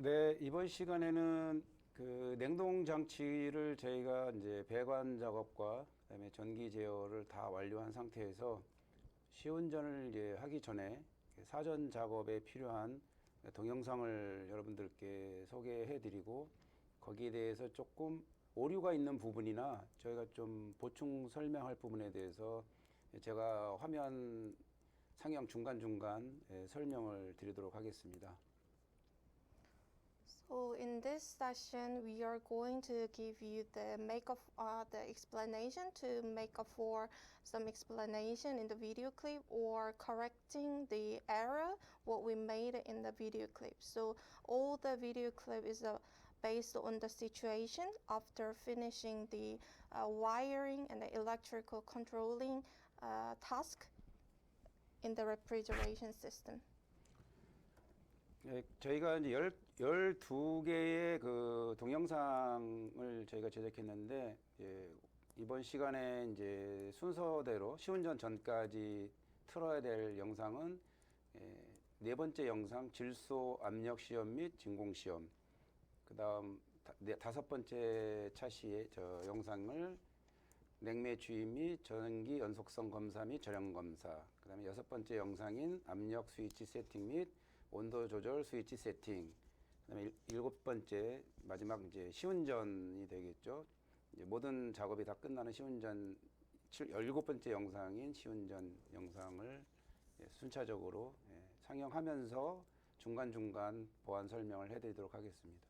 네, 이번 시간에는 그 냉동 장치를 저희가 이제 배관 작업과 그다음에 전기 제어를 다 완료한 상태에서 시운전을 이제 하기 전에 사전 작업에 필요한 동영상을 여러분들께 소개해 드리고 거기에 대해서 조금 오류가 있는 부분이나 저희가 좀 보충 설명할 부분에 대해서 제가 화면 상영 중간중간 설명을 드리도록 하겠습니다. So in this session, we are going to give you the explanation to make up for some explanation in the video clip or correcting the error what we made in the video clip. So all the video clip is based on the situation after finishing the wiring and the electrical controlling task in the refrigeration system. 예, 저희가 이제 12개의 그 동영상을 저희가 제작했는데, 예, 이번 시간에 이제 순서대로 시운전 전까지 틀어야 될 영상은 네 번째 영상 질소 압력 시험 및 진공 시험, 그 다음 다섯 번째 차시의 저 영상을 냉매 주입 및 전기 연속성 검사 및 저령 검사, 그 다음에 여섯 번째 영상인 압력 스위치 세팅 및 온도 조절 스위치 세팅, 그다음에 일곱 번째 마지막 이제 시운전이 되겠죠. 이제 모든 작업이 다 끝나는 시운전 17번째 영상인 시운전 영상을 순차적으로 상영하면서 중간중간 보완 설명을 해드리도록 하겠습니다.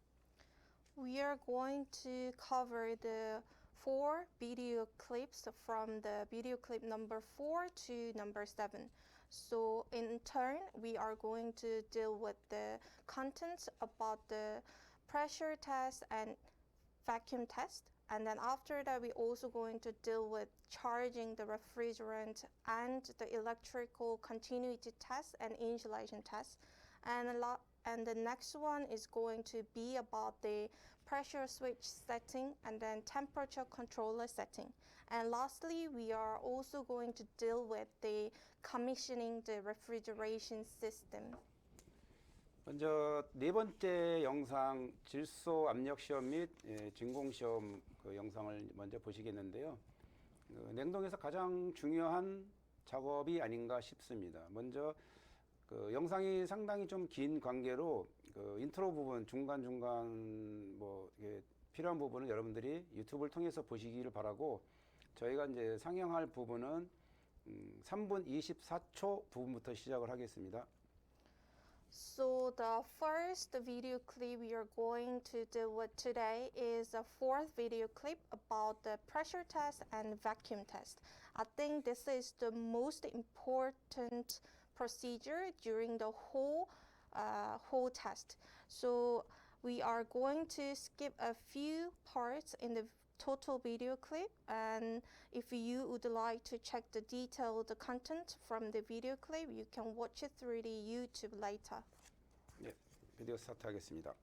We are going to cover the 4 video clips from the video clip number 4 to number 7. So in turn, we are going to deal with the contents about the pressure test and vacuum test. And then after that, we're also going to deal with charging the refrigerant and the electrical continuity test and insulation test. And the next one is going to be about the pressure switch setting and then temperature controller setting. And lastly, we are also going to deal with the commissioning the refrigeration system. 먼저 네 번째 영상 질소 압력 시험 및 진공 시험 그 영상을 먼저 보시겠는데요. 냉동에서 가장 중요한 작업이 아닌가 싶습니다. 먼저 그 영상이 상당히 좀 긴 관계로 그 인트로 부분 중간중간 뭐 이게 필요한 부분은 여러분들이 유튜브를 통해서 보시기를 바라고, 저희가 이제 상영할 부분은 3분 24초 부분부터 시작을 하겠습니다. So the first video clip we are going to deal with today is a fourth video clip about the pressure test and vacuum test. I think this is the most important procedure during the whole test. So we are going to skip a few parts in the total video clip, and if you would like to check the detailed content from the video clip, you can watch it through the YouTube later. 네, 비디오 스타트하겠습니다.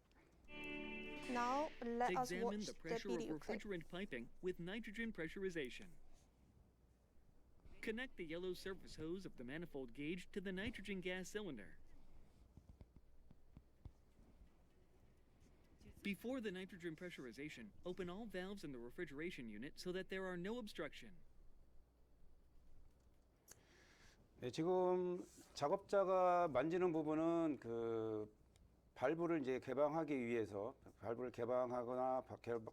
Now let us Examine watch the the pressure of video clip. refrigerant piping with nitrogen pressurization. Connect the yellow surface hose of the manifold gauge to the nitrogen gas cylinder. Before the nitrogen pressurization, open all valves in the refrigeration unit so that there are no obstruction. 네, 지금 작업자가 만지는 부분은 그 발브를 이제 개방하기 위해서, 발브를 개방하거나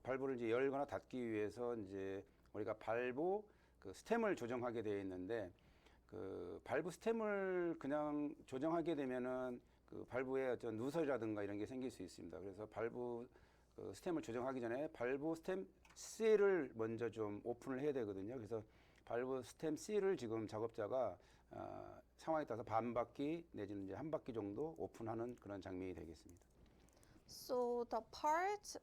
발브를 이제 열거나 닫기 위해서 이제 우리가 발브 그 스템을 조정하게 되어 있는데, 그 발브 스템을 그냥 조정하게 되면은 그 발브에 어떤 누설이라든가 이런 게 생길 수 있습니다. 그래서 발브 그 스템을 조정하기 전에 발브 스템 C를 먼저 좀 오픈을 해야 되거든요. 그래서 발브 스템 C를 지금 작업자가 상황에 따라서 반 바퀴 내지는 이제 한 바퀴 정도 오픈하는 그런 장면이 되겠습니다. So the part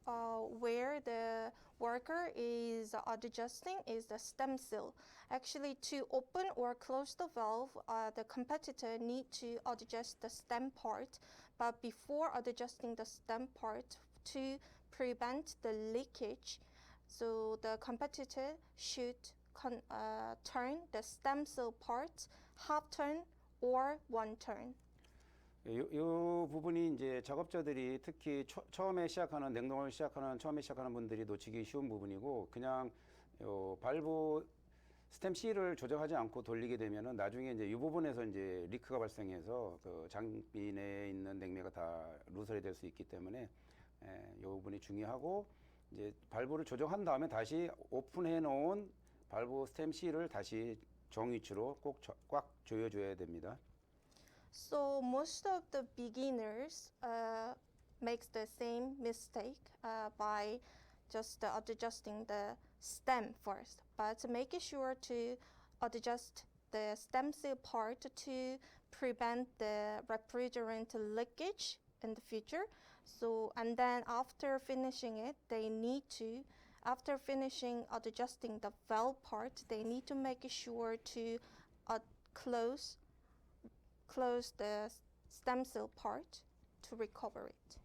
where the worker is adjusting is the stem seal. Actually, to open or close the valve, the competitor need to adjust the stem part. But before adjusting the stem part to prevent the leakage, so the competitor should turn the stem seal part half turn or one turn. 요 부분이 이제 작업자들이 특히 처음에 시작하는 냉동을 처음에 시작하는 분들이 놓치기 쉬운 부분이고, 그냥 요 발브 스템 C를 조정하지 않고 돌리게 되면은 나중에 이제 이 부분에서 이제 리크가 발생해서 그 장비 내에 있는 냉매가 다 누설이 될 수 있기 때문에 이 부분이 중요하고, 이제 발브를 조정한 다음에 다시 오픈해 놓은 발브 스템 C를 다시 정위치로 꼭 꽉 조여줘야 됩니다. So most of the beginners makes the same mistake by just adjusting the stem first, but making sure to adjust the stem seal part to prevent the refrigerant leakage in the future. So and then after finishing it, after finishing adjusting the valve part, they need to make sure to close the stem cell part to recover it.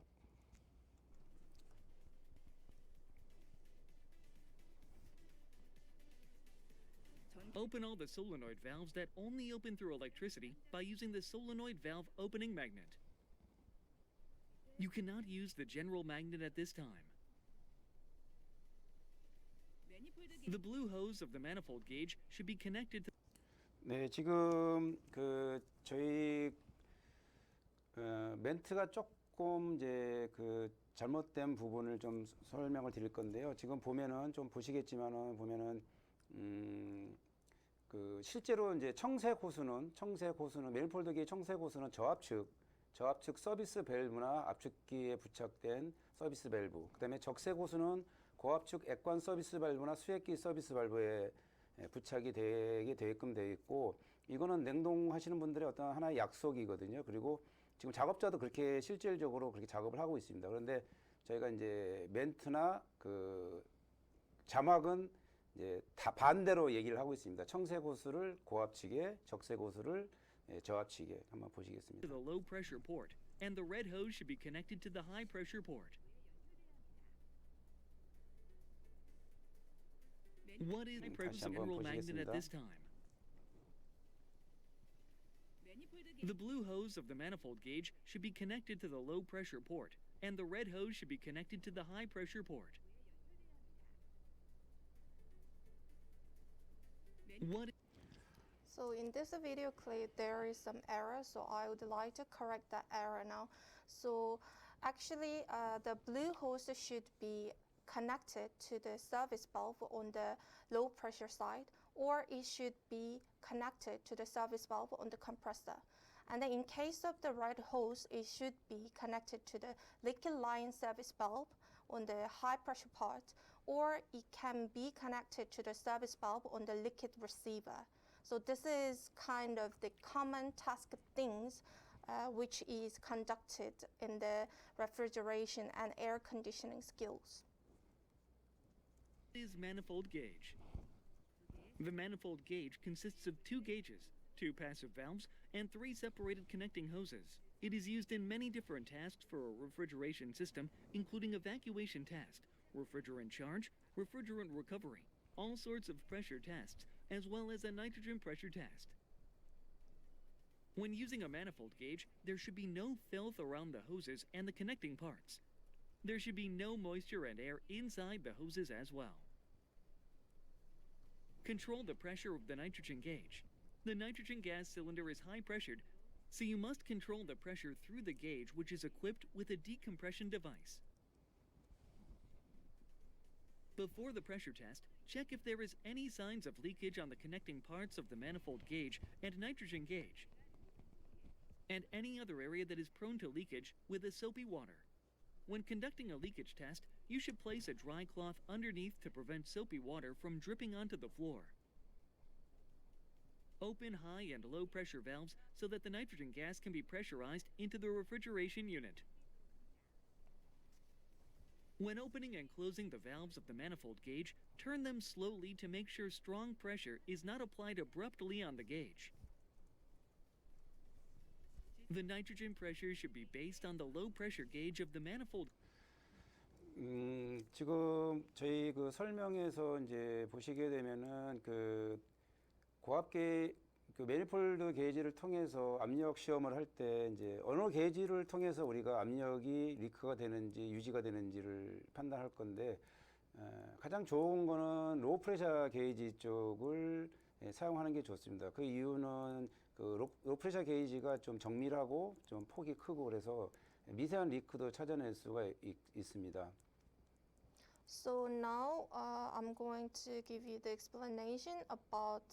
Open all the solenoid valves that only open through electricity by using the solenoid valve opening magnet. You cannot use the general magnet at this time. The blue hose of the manifold gauge should be connected to 네, 지금 그 저희 멘트가 조금 이제 그 잘못된 부분을 좀 설명을 드릴 건데요. 지금 보면은 좀 보시겠지만은 보면은 그 실제로 이제 청색 호수는 매니폴드기의 청색 호수는 저압측 서비스 밸브나 압축기에 부착된 서비스 밸브, 그다음에 적색 호수는 고압축 액관 서비스 밸브나 수액기 서비스 밸브에 부착이 되게끔 되어 있고, 이거는 냉동하시는 분들의 어떤 하나의 약속이거든요. 그리고 지금 작업자도 그렇게 실질적으로 그렇게 작업을 하고 있습니다. 그런데 저희가 이제 멘트나 그 자막은 이제 다 반대로 얘기를 하고 있습니다. 청색 호수를 고압측에, 적색 호수를 저압측에 한번 보시겠습니다. the low pressure port, and the red hose should be connected to the high pressure port. What is the 다시 purpose of 한번 general magnet at 보시겠습니다. this time? The blue hose of the manifold gauge should be connected to the low pressure port, and the red hose should be connected to the high pressure port. What So in this video clip, there is some error, so I would like to correct that error now. So actually, the blue hose should be connected to the service valve on the low pressure side, or it should be connected to the service valve on the compressor. And then in case of the red hose, it should be connected to the liquid line service valve on the high pressure part, or it can be connected to the service valve on the liquid receiver. So this is kind of the common task things which is conducted in the refrigeration and air conditioning skills. is manifold gauge? The manifold gauge consists of two gauges, two passive valves, and three separated connecting hoses. It is used in many different tasks for a refrigeration system, including evacuation test, refrigerant charge, refrigerant recovery, all sorts of pressure tests, as well as a nitrogen pressure test. When using a manifold gauge, there should be no filth around the hoses and the connecting parts. There should be no moisture and air inside the hoses as well. Control the pressure of the nitrogen gauge. The nitrogen gas cylinder is high pressured, so you must control the pressure through the gauge, which is equipped with a decompression device. Before the pressure test, check if there is any signs of leakage on the connecting parts of the manifold gauge and nitrogen gauge, and any other area that is prone to leakage with a soapy water. When conducting a leakage test, you should place a dry cloth underneath to prevent soapy water from dripping onto the floor. Open high and low pressure valves so that the nitrogen gas can be pressurized into the refrigeration unit. When opening and closing the valves of the manifold gauge, turn them slowly to make sure strong pressure is not applied abruptly on the gauge. The nitrogen pressure should be based on the low pressure gauge of the manifold. 지금 저희 그 설명에서 이제 보시게 되면은 그 고압계 그 매니폴드 게이지를 통해서 압력 시험을 할 때 이제 어느 게이지를 통해서 우리가 압력이 리크가 되는지 유지가 되는지를 판단할 건데 가장 좋은 거는 로우 프레셔 게이지 쪽을 사용하는 게 좋습니다. 그 이유는 그 로우 프레셔 게이지가 좀 정밀하고 좀 폭이 크고 그래서 미세한 리크도 찾아낼 수가 있습니다. So now I'm going to give you the explanation about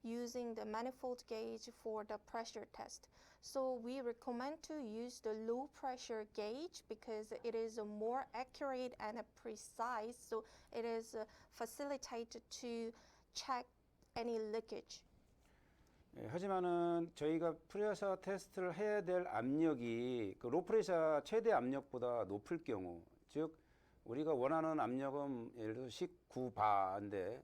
using the manifold gauge for the pressure test. So we recommend to use the low pressure gauge because it is more accurate and precise. So it is facilitated to check any leakage. 하지만은 저희가 프레셔 테스트를 해야 될 압력이 그 로우 프레셔 최대 압력보다 높을 경우, 즉 우리가 원하는 압력은 예를 들어서 19바인데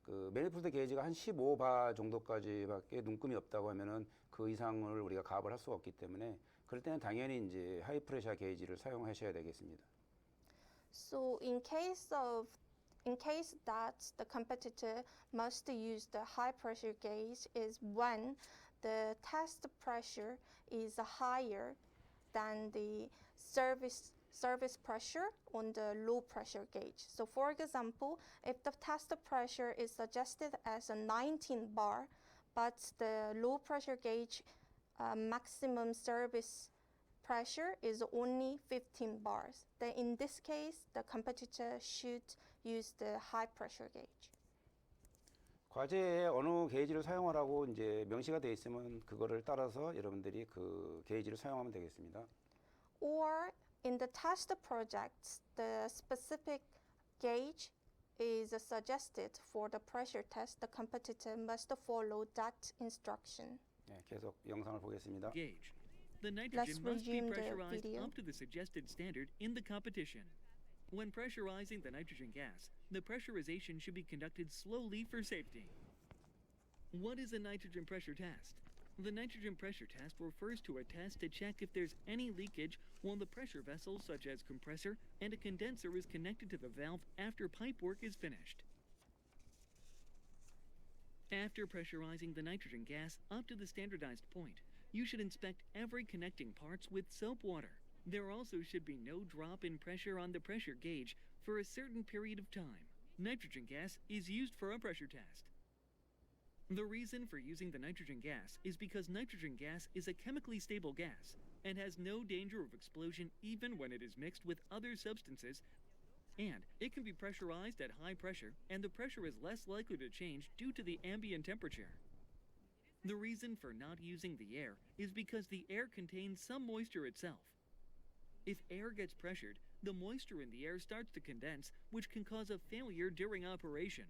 그 매니폴드 게이지가 한 15바 정도까지밖에 눈금이 없다고 하면은 그 이상을 우리가 가압을 할 수가 없기 때문에 그럴 때는 당연히 이제 하이 프레셔 게이지를 사용하셔야 되겠습니다. So in case that the competitor must use the high pressure gauge is when the test pressure is higher than the service pressure on the low pressure gauge. So for example, if the test pressure is suggested as a 19 bar, but the low pressure gauge maximum service pressure is only 15 bars, then in this case, the competitor should use the high pressure gauge. 과제에 어느 게이지를 사용하라고 이제 명시가 되어 있으면 그거를 따라서 여러분들이 그 게이지를 사용하면 되겠습니다. Or in the test projects, the specific gauge is suggested for the pressure test. The competitor must follow that instruction. 네, 계속 영상을 보겠습니다. Gauge. The nitrogen must be resume the pressurized video. up to the suggested standard in the competition. When pressurizing the nitrogen gas, the pressurization should be conducted slowly for safety. What is a nitrogen pressure test? The nitrogen pressure test refers to a test to check if there's any leakage while the pressure vessel, such as compressor and a condenser, is connected to the valve after pipe work is finished. After pressurizing the nitrogen gas up to the standardized point, you should inspect every connecting parts with soap water. There also should be no drop in pressure on the pressure gauge for a certain period of time. Nitrogen gas is used for a pressure test. The reason for using the nitrogen gas is because nitrogen gas is a chemically stable gas and has no danger of explosion even when it is mixed with other substances, and it can be pressurized at high pressure and the pressure is less likely to change due to the ambient temperature. The reason for not using the air is because the air contains some moisture itself. If air gets pressured, the moisture in the air starts to condense, which can cause a failure during operation.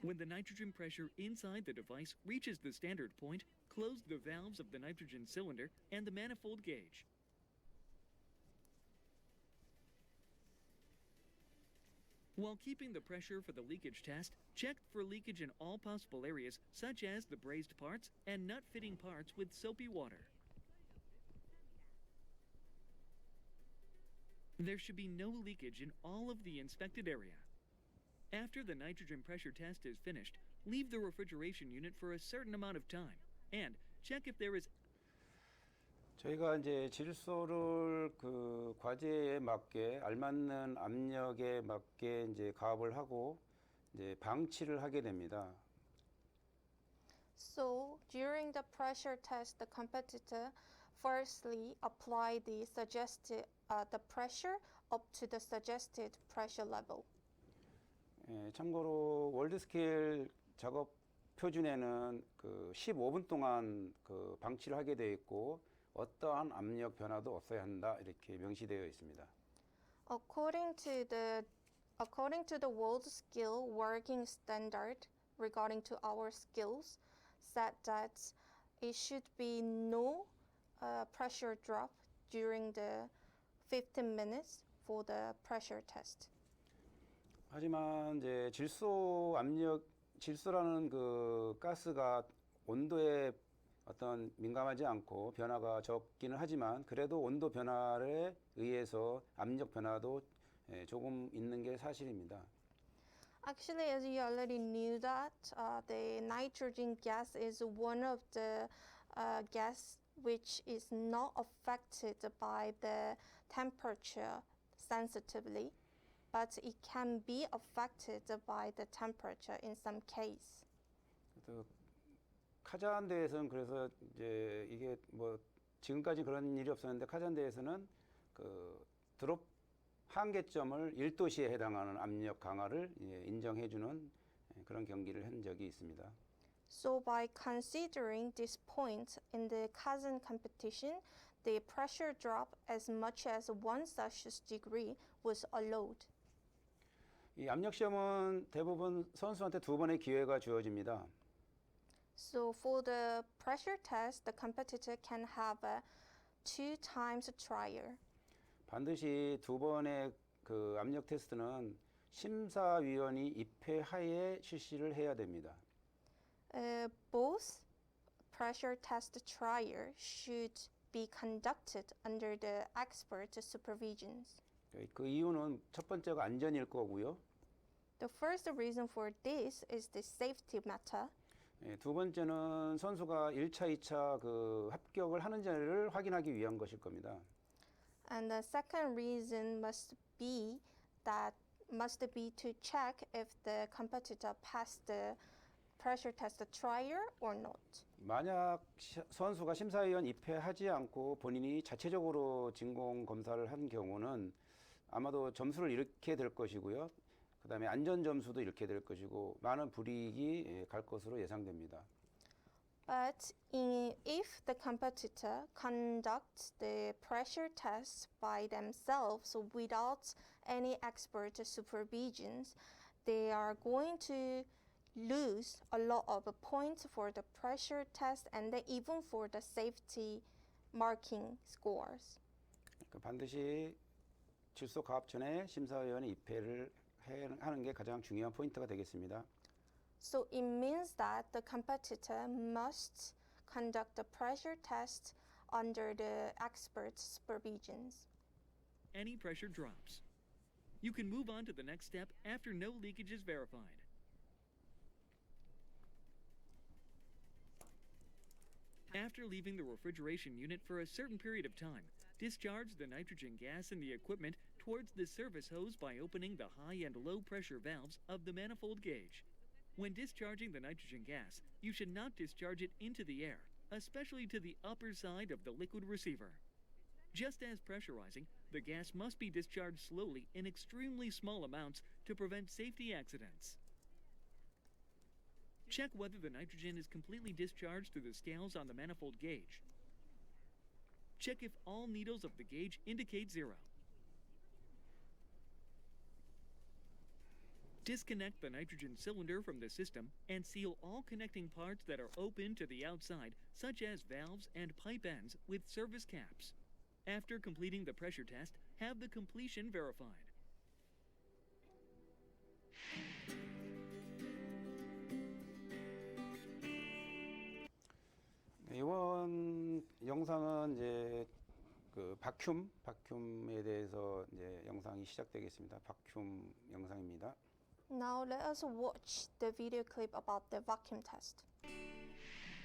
When the nitrogen pressure inside the device reaches the standard point, close the valves of the nitrogen cylinder and the manifold gauge. While keeping the pressure for the leakage test, check for leakage in all possible areas, such as the brazed parts and nut-fitting parts with soapy water. There should be no leakage in all of the inspected area. After the nitrogen pressure test is finished, leave the refrigeration unit for a certain amount of time and check if there is. 저희가 이제 질소를 그 과제에 맞게 알맞는 압력에 맞게 이제 가압을 하고 이제 방치를 하게 됩니다. So during the pressure test, the competitor firstly apply the pressure up to the suggested pressure level. 참고로 월드 스케일 작업 표준에는 그 15분 동안 그 방치를 하게 되어 있고 어떠한 압력 변화도 없어야 한다 이렇게 명시되어 있습니다. According to the world scale working standard regarding to our skills, said that it should be no pressure drop during the 15 minutes for the pressure test. 하지만 이제 질소라는 그 가스가 온도에 어떤 민감하지 않고 변화가 적기는 하지만 그래도 온도 변화에 의해서 압력 변화도 조금 있는 게 사실입니다. Actually, as you already knew that, the nitrogen gas is one of the gas which is not affected by the temperature sensitively, but it can be affected by the temperature in some case. 그래서 카잔대에서는 그래서 이제 이게 뭐 지금까지 그런 일이 없었는데 카잔대에서는 그 드롭 한계점을 1도씨에 해당하는 압력 강화를 인정해주는 그런 경기를 한 적이 있습니다. So by considering this point in the Kazan competition, the pressure drop as much as 1 Celsius degree was allowed. 이 압력 시험은 대부분 선수한테 2번의 기회가 주어집니다. So for the pressure test, the competitor can have a 2 times trial. 반드시 2번의 그 압력 테스트는 심사위원이 입회하에 실시를 해야 됩니다. Both pressure test trial should be conducted under the expert supervisions. 그 이유는 첫 번째가 안전일 거고요. The first reason for this is the safety matter. 두 번째는 선수가 1차, 2차 그 합격을 하는지를 확인하기 위한 것일 겁니다. And the second reason must be to check if the competitor passed the pressure test trial or not. 만약 선수가 심사위원 입회하지 않고 본인이 자체적으로 진공 검사를 한 경우는 아마도 점수를 잃게 될 것이고요. 그다음에 안전 점수도 잃게 될 것이고 많은 불이익이 갈 것으로 예상됩니다. But if the competitor conducts the pressure test by themselves without any expert supervisions, they are going to lose a lot of points for the pressure test and then even for the safety marking scores. 반드시 질소 가압 전에 심사위원의 입회를 하는 게 가장 중요한 포인트가 되겠습니다. So it means that the competitor must conduct the pressure test under the expert supervisions. Any pressure drops. You can move on to the next step after no leakage is verified. After leaving the refrigeration unit for a certain period of time, discharge the nitrogen gas in the equipment towards the service hose by opening the high and low pressure valves of the manifold gauge. When discharging the nitrogen gas, you should not discharge it into the air, especially to the upper side of the liquid receiver. Just as pressurizing, the gas must be discharged slowly in extremely small amounts to prevent safety accidents. Check whether the nitrogen is completely discharged through the scales on the manifold gauge. Check if all needles of the gauge indicate 0. Disconnect the nitrogen cylinder from the system and seal all connecting parts that are open to the outside, such as valves and pipe ends, with service caps. After completing the pressure test, have the completion verified. 이번 영상은 이제 그 바큐음에 대해서 이제 영상이 시작되겠습니다. 바큐음 영상입니다. Now let us watch the video clip about the vacuum test.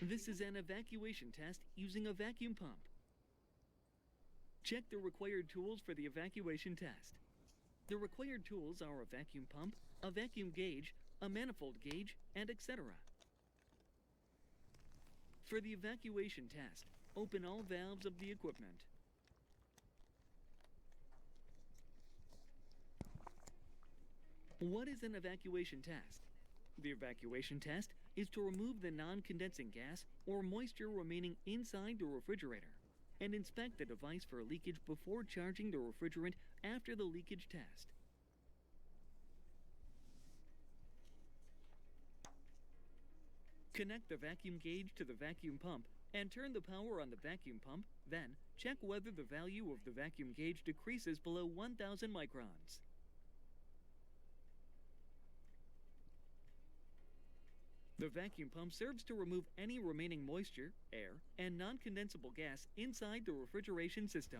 This is an evacuation test using a vacuum pump. Check the required tools for the evacuation test. The required tools are a vacuum pump, a vacuum gauge, a manifold gauge, and etc. For the evacuation test, open all valves of the equipment. What is an evacuation test? The evacuation test is to remove the non-condensing gas or moisture remaining inside the refrigerator and inspect the device for leakage before charging the refrigerant after the leakage test. Connect the vacuum gauge to the vacuum pump and turn the power on the vacuum pump, then check whether the value of the vacuum gauge decreases below 1,000 microns. The vacuum pump serves to remove any remaining moisture, air, and non-condensable gas inside the refrigeration system.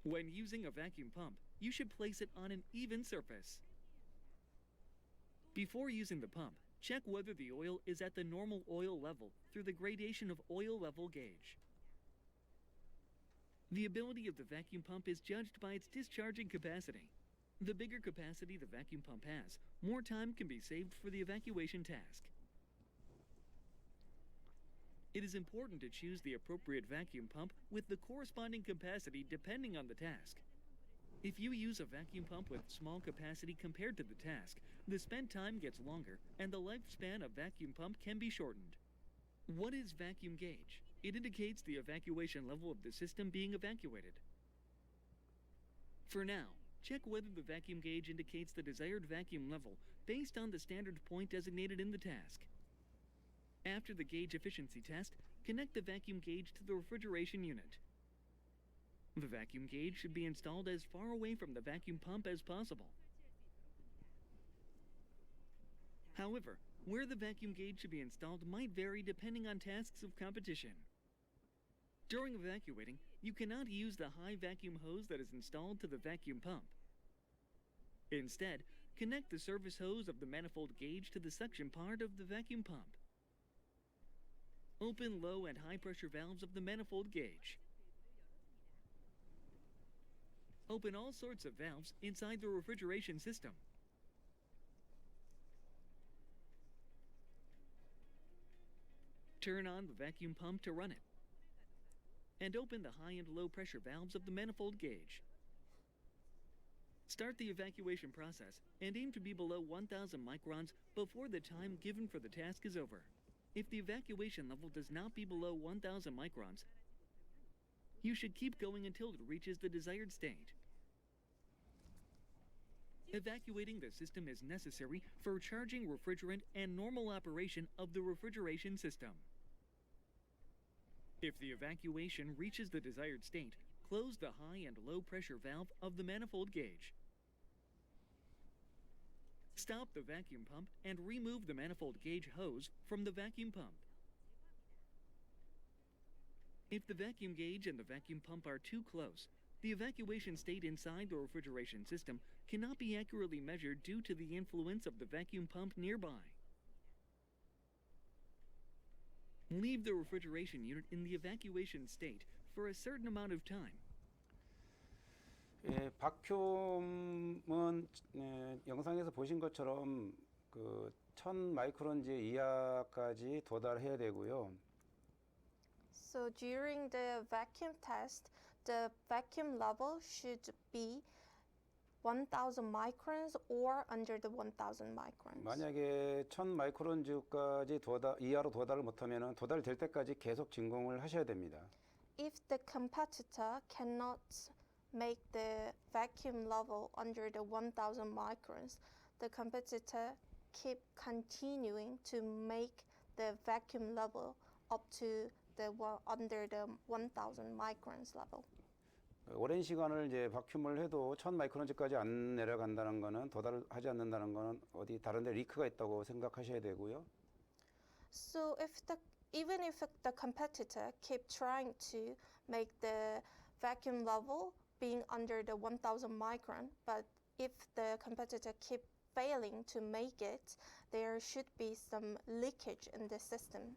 When using a vacuum pump, you should place it on an even surface. Before using the pump, check whether the oil is at the normal oil level through the gradation of oil level gauge. The ability of the vacuum pump is judged by its discharging capacity. The bigger capacity the vacuum pump has, more time can be saved for the evacuation task. It is important to choose the appropriate vacuum pump with the corresponding capacity depending on the task. If you use a vacuum pump with small capacity compared to the task, the spent time gets longer and the lifespan of vacuum pump can be shortened. What is vacuum gauge? It indicates the evacuation level of the system being evacuated. For now, check whether the vacuum gauge indicates the desired vacuum level based on the standard point designated in the task. After the gauge efficiency test, connect the vacuum gauge to the refrigeration unit. The vacuum gauge should be installed as far away from the vacuum pump as possible. However, where the vacuum gauge should be installed might vary depending on tasks of competition. During evacuating, you cannot use the high vacuum hose that is installed to the vacuum pump. Instead, connect the service hose of the manifold gauge to the suction part of the vacuum pump. Open low and high pressure valves of the manifold gauge. Open all sorts of valves inside the refrigeration system. Turn on the vacuum pump to run it. And open the high and low pressure valves of the manifold gauge. Start the evacuation process and aim to be below 1,000 microns before the time given for the task is over. If the evacuation level does not be below 1,000 microns, you should keep going until it reaches the desired state. Evacuating the system is necessary for charging refrigerant and normal operation of the refrigeration system. If the evacuation reaches the desired state, close the high and low pressure valve of the manifold gauge. Stop the vacuum pump and remove the manifold gauge hose from the vacuum pump. If the vacuum gauge and the vacuum pump are too close, the evacuation state inside the refrigeration system cannot be accurately measured due to the influence of the vacuum pump nearby. Leave the refrigeration unit in the evacuation state for a certain amount of time. 예, 바큐음은 영상에서 보신 것처럼 그 1000 마이크론즈 이하까지 도달해야 되고요. So during the vacuum test, the vacuum level should be 1,000 microns or under the 1,000 microns. 만약에 1000 마이크론즈까지 이하로 도달을 못하면 도달될 때까지 계속 진공을 하셔야 됩니다. If the competitor cannot make the vacuum level under the 1,000 microns, the competitor keep continuing to make the vacuum level up to the under the 1,000 microns level. 오랜 시간을 이제 바큐음을 해도 1000 마이크론즈까지 안 내려간다는 거는 도달하지 않는다는 거는 어디 다른 데 리크가 있다고 생각하셔야 되고요. So even if the competitor keep trying to make the vacuum level being under the 1,000 micron, but if the competitor keep failing to make it, there should be some leakage in the system.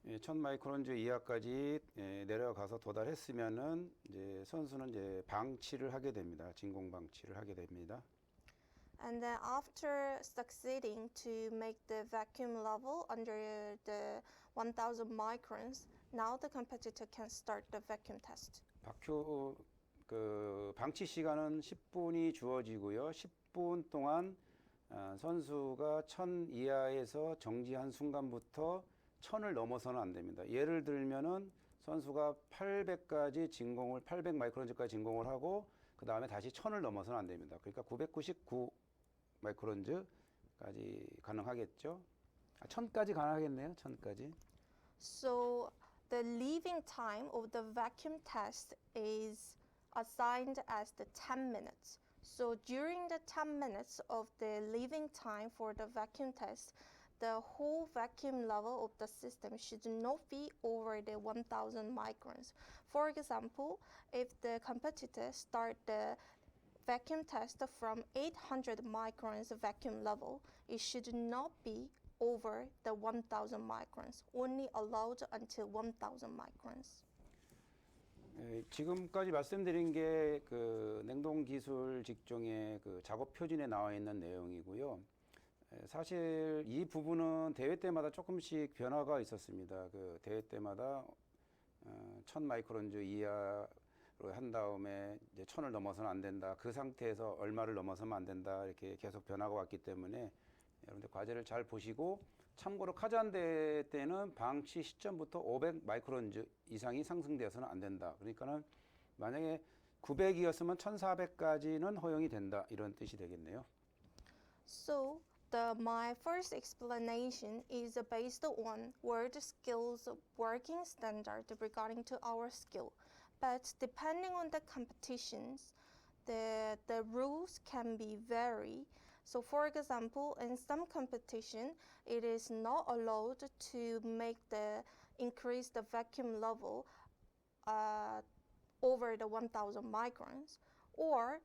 1000 마이크론즈 이하까지 내려가서 도달했으면은 이제 선수는 이제 방치를 하게 됩니다. 진공 방치를 하게 됩니다. And then after succeeding to make the vacuum level under the 1,000 microns, now the competitor can start the vacuum test. 그 방치 시간은 10분이 주어지고요. 10분 동안 선수가 1000 이하에서 정지한 순간부터 1000을 넘어서는 안 됩니다. 예를 들면은 선수가 800까지 진공을 800 마이크론즈까지 진공을 하고 그 다음에 다시 1000을 넘어서는 안 됩니다. 그러니까 999 마이크론즈까지 가능하겠죠. 1000까지 가능하겠네요. 1000까지. So the leaving time of the vacuum test is assigned as the 10 minutes. So during the 10 minutes of the leaving time for the vacuum test, the whole vacuum level of the system should not be over the 1,000 microns. For example, if the competitor start the vacuum test from 800 microns vacuum level, it should not be over the 1000 microns, only allowed until 1000 microns. 지금까지 말씀드린 게 그 냉동 기술 직종의 그 작업 표준에 나와 있는 내용이고요. 사실 이 부분은 대회 때마다 조금씩 변화가 있었습니다. 그 대회 때마다 1000 마이크론즈 이하로 한 다음에 이제 1000을 넘어서는 안 된다. 그 상태에서 얼마를 넘어서면 안 된다. 이렇게 계속 변화가 왔기 때문에 여러분들 과제를 잘 보시고, 참고로 카잔대 때는 방치 시점부터 500 마이크론즈 이상이 상승되어서는 안 된다. 그러니까는 만약에 900이었으면 1400까지는 허용이 된다. 이런 뜻이 되겠네요. So my first explanation is based on world skills working standard regarding to our skill. But depending on the competitions, the rules can be vary. So for example, in some competition, it is not allowed to make increase the vacuum level over the 1000 microns. Or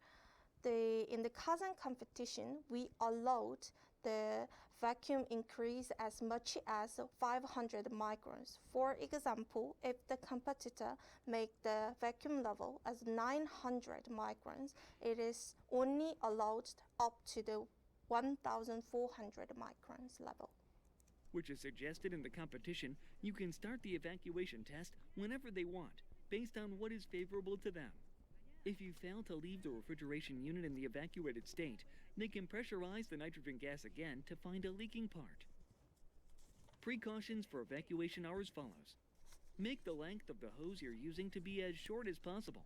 in the Kazan competition, we allowed the vacuum increase as much as 500 microns. For example, if the competitor make the vacuum level as 900 microns, it is only allowed up to the 1400 microns level. Which is suggested in the competition, you can start the evacuation test whenever they want, based on what is favorable to them. If you fail to leave the refrigeration unit in the evacuated state, they can pressurize the nitrogen gas again to find a leaking part. Precautions for evacuation are as follows. Make the length of the hose you're using to be as short as possible.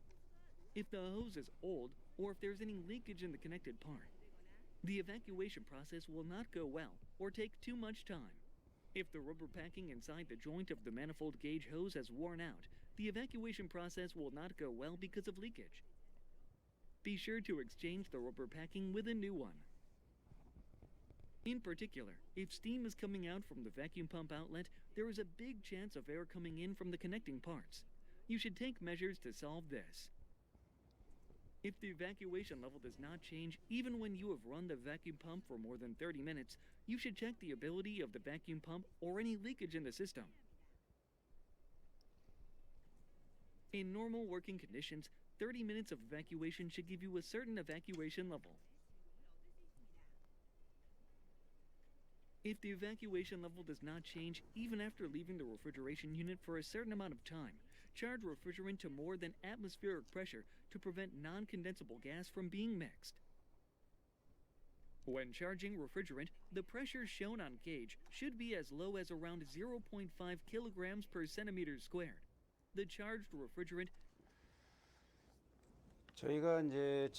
If the hose is old, or if there's any leakage in the connected part, the evacuation process will not go well or take too much time. If the rubber packing inside the joint of the manifold gauge hose has worn out, the evacuation process will not go well because of leakage. Be sure to exchange the rubber packing with a new one. In particular, if steam is coming out from the vacuum pump outlet, there is a big chance of air coming in from the connecting parts. You should take measures to solve this. If the evacuation level does not change even when you have run the vacuum pump for more than 30 minutes, you should check the ability of the vacuum pump or any leakage in the system. In normal working conditions, 30 minutes of evacuation should give you a certain evacuation level. If the evacuation level does not change even after leaving the refrigeration unit for a certain amount of time, charge refrigerant to more than atmospheric pressure to prevent non-condensable gas from being mixed. When charging refrigerant, the pressure shown on gauge should be as low as around 0.5 kilograms per centimeter squared. The charged refrigerant 저희가 이제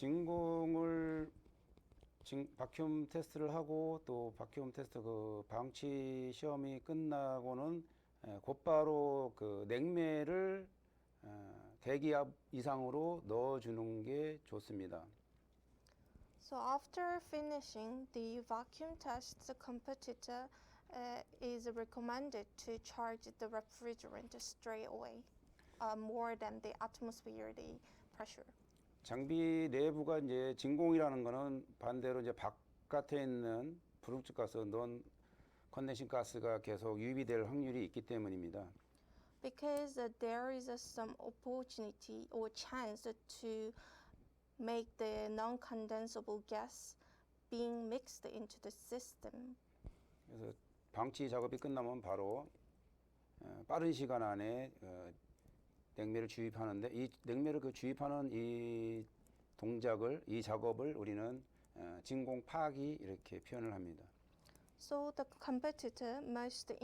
바큐움 테스트를 하고 또 바큐움 테스트 그 방치 시험이 끝나고는 곧바로 그 냉매를 대기압 이상으로 넣어주는 게 좋습니다. So after finishing the vacuum test, the competitor is recommended to charge the refrigerant straight away, more than the atmosphere, the pressure. 장비 내부가 이제 진공이라는 거는 반대로 이제 바깥에 있는 불흡축 가스, 논 컨덴싱 가스가 계속 유입이 될 확률이 있기 때문입니다. Because there is some opportunity or chance to make the non-condensable gas being mixed into the system. 그래서 방치 작업이 끝나면 바로 빠른 시간 안에 냉매를 주입하는데, 이 냉매를 주입하는 이 동작을, 이 작업을 우리는 진공 파기 이렇게 표현을 합니다. So the competitor must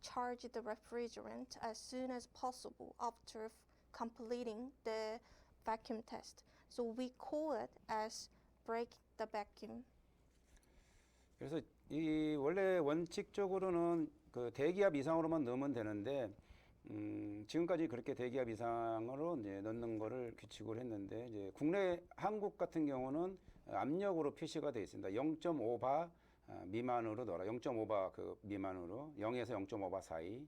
charge the refrigerant as soon as possible after completing the vacuum test. So we call it as break the vacuum. 그래서 이 원래 원칙적으로는 그 대기압 이상으로만 넣으면 되는데, 지금까지 그렇게 대기압 이상으로 이제 넣는 거를 규칙으로 했는데, 이제 국내 한국 같은 경우는 압력으로 표시가 되어 있습니다. 0.5바 미만으로 넣어라. 0.5바 그 미만으로, 0에서 0.5바 사이.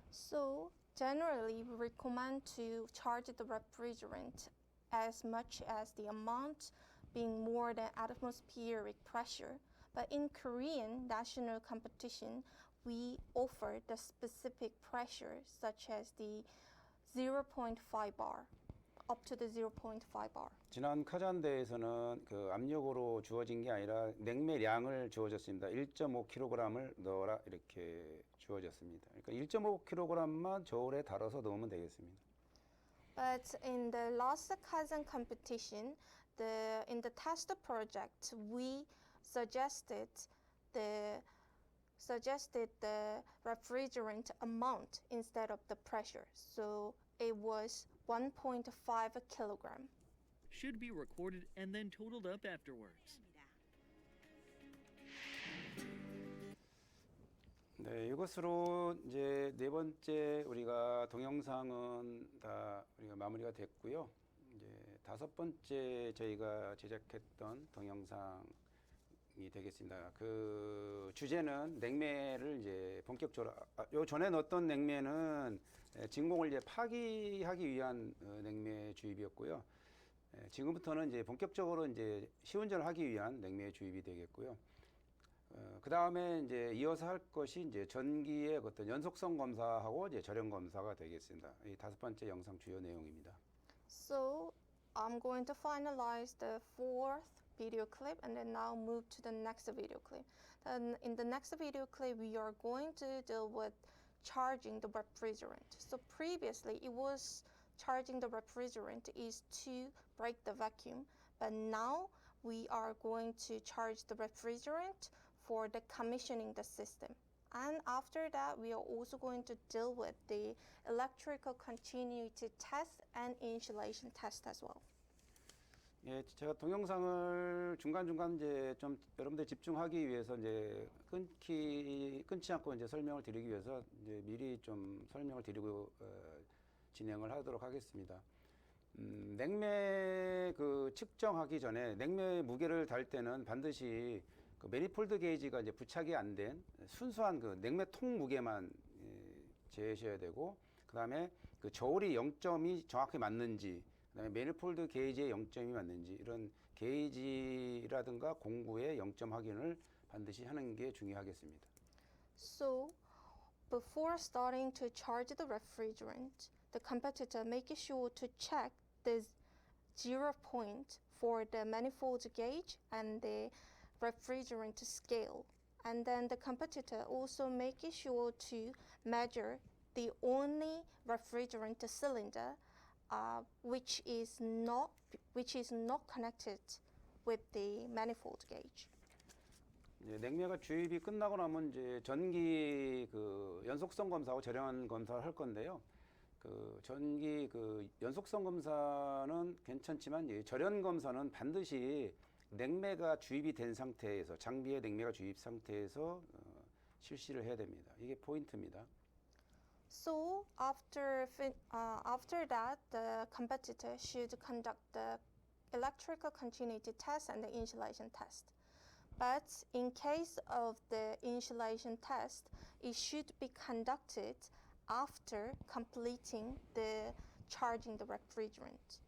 So generally we recommend to charge the refrigerant as much as the amount being more than atmospheric pressure. But in Korean national competition, we offer the specific pressure such as the 0.5 bar, up to the 0.5 bar. 지난 카잔대에서는 그 압력으로 주어진 게 아니라 냉매량을 주어졌습니다. 1.5kg을 넣어라 이렇게 주어졌습니다. 그러니까 1.5kg만 저울에 달아서 넣으면 되겠습니다. But in the last Kazan competition, in the test project, we suggested the refrigerant amount instead of the pressure. So it was 1.5 kilogram. Should be recorded and then totaled up afterwards. 네, 이것으로 이제 네 번째 우리가 동영상은 다 우리가 마무리가 됐고요. 이제 다섯 번째 저희가 제작했던 동영상이 되겠습니다. 그 주제는 냉매를 이제 본격적으로 요 전에 넣었던 냉매는 진공을 이제 파기하기 위한 냉매 주입이었고요. 지금부터는 이제 본격적으로 이제 시운전을 하기 위한 냉매 주입이 되겠고요. 그 다음에 이제 이어서 할 것이 이제 전기의 어떤 연속성 검사하고 이제 절연 검사가 되겠습니다. 이 다섯 번째 영상 주요 내용입니다. So I'm going to finalize the fourth video clip and then now move to the next video clip. Then in the next video clip, we are going to deal with charging the refrigerant. So previously, it was charging the refrigerant is to break the vacuum, but now we are going to charge the refrigerant for the commissioning the system. And after that, we are also going to deal with the electrical continuity test and insulation test as well. 예, 제가 동영상을 중간중간 이제 좀 여러분들 집중하기 위해서 이제 끊지 않고 이제 설명을 드리기 위해서 이제 미리 좀 설명을 드리고 진행을 하도록 하겠습니다. 냉매 그 측정하기 전에 냉매 무게를 달 때는 반드시 그 매니폴드 게이지가 이제 부착이 안 된 순수한 그 냉매 통 무게만 재셔야 되고, 그 다음에 그 저울이 0점이 정확히 맞는지, 그 다음에 매니폴드 게이지의 0점이 맞는지 이런 게이지라든가 공구의 0점 확인을 반드시 하는 게 중요하겠습니다. So, before starting to charge the refrigerant, the competitor make sure to check the 0 point for the manifold gauge and the refrigerant scale. And then the competitor also make sure to measure the only refrigerant cylinder which is not connected with the manifold gauge. 이제 냉매가 주입이 끝나고 나면 이제 전기 그 연속성 검사하고 절연 검사를 할 건데요. 그 전기 그 연속성 검사는 괜찮지만 이 절연 검사는 반드시 냉매가 주입이 된 상태에서, 장비에 냉매가 주입 상태에서 실시를 해야 됩니다. 이게 포인트입니다. So after that, the competitor should conduct the electrical continuity test and the insulation test. But in case of the insulation test, it should be conducted after completing the charging the refrigerant.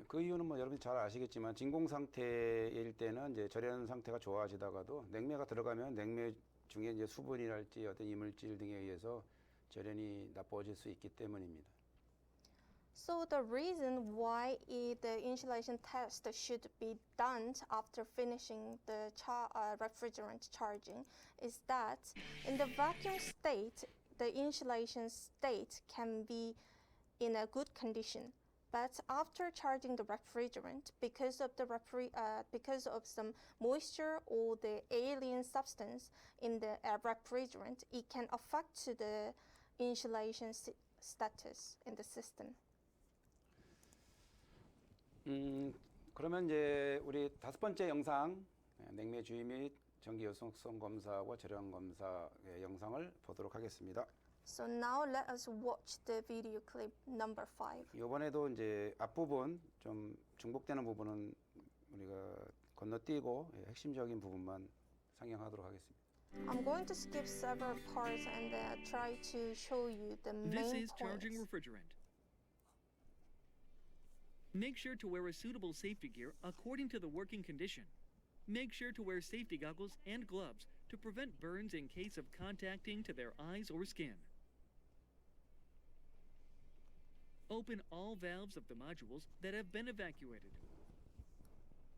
그 이유는 뭐 여러분이 잘 아시겠지만 진공 상태일 때는 이제 절연 상태가 좋아지다가도 냉매가 들어가면 냉매 중에 이제 수분이랄지 어떤 이물질 등에 의해서 절연이 나빠질 수 있기 때문입니다. So the reason why the insulation test should be done after finishing the refrigerant charging is that in the vacuum state, the insulation state can be in a good condition. But after charging the refrigerant, because of some moisture or the alien substance in the refrigerant, it can affect to the insulation status in the system. 그러면 이제 우리 다섯 번째 영상 냉매 주입 및 전기 연속성 검사와 절연 검사의 영상을 보도록 하겠습니다. So now let us watch the video clip number 5. 이번에도 이제 앞부분 좀 중복되는 부분은 우리가 건너뛰고 핵심적인 부분만 상영하도록 하겠습니다. I'm going to skip several parts and try to show you the This main is charging points. refrigerant. Make sure to wear a suitable safety gear according to the working condition. Make sure to wear safety goggles and gloves to prevent burns in case of contacting to their eyes or skin. Open all valves of the modules that have been evacuated.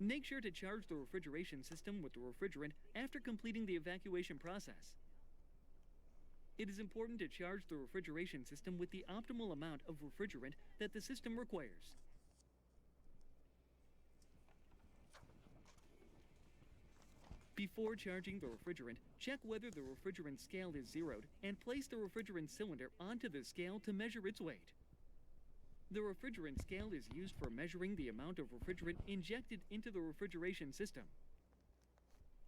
Make sure to charge the refrigeration system with the refrigerant after completing the evacuation process. It is important to charge the refrigeration system with the optimal amount of refrigerant that the system requires. Before charging the refrigerant, check whether the refrigerant scale is zeroed and place the refrigerant cylinder onto the scale to measure its weight. The refrigerant scale is used for measuring the amount of refrigerant injected into the refrigeration system.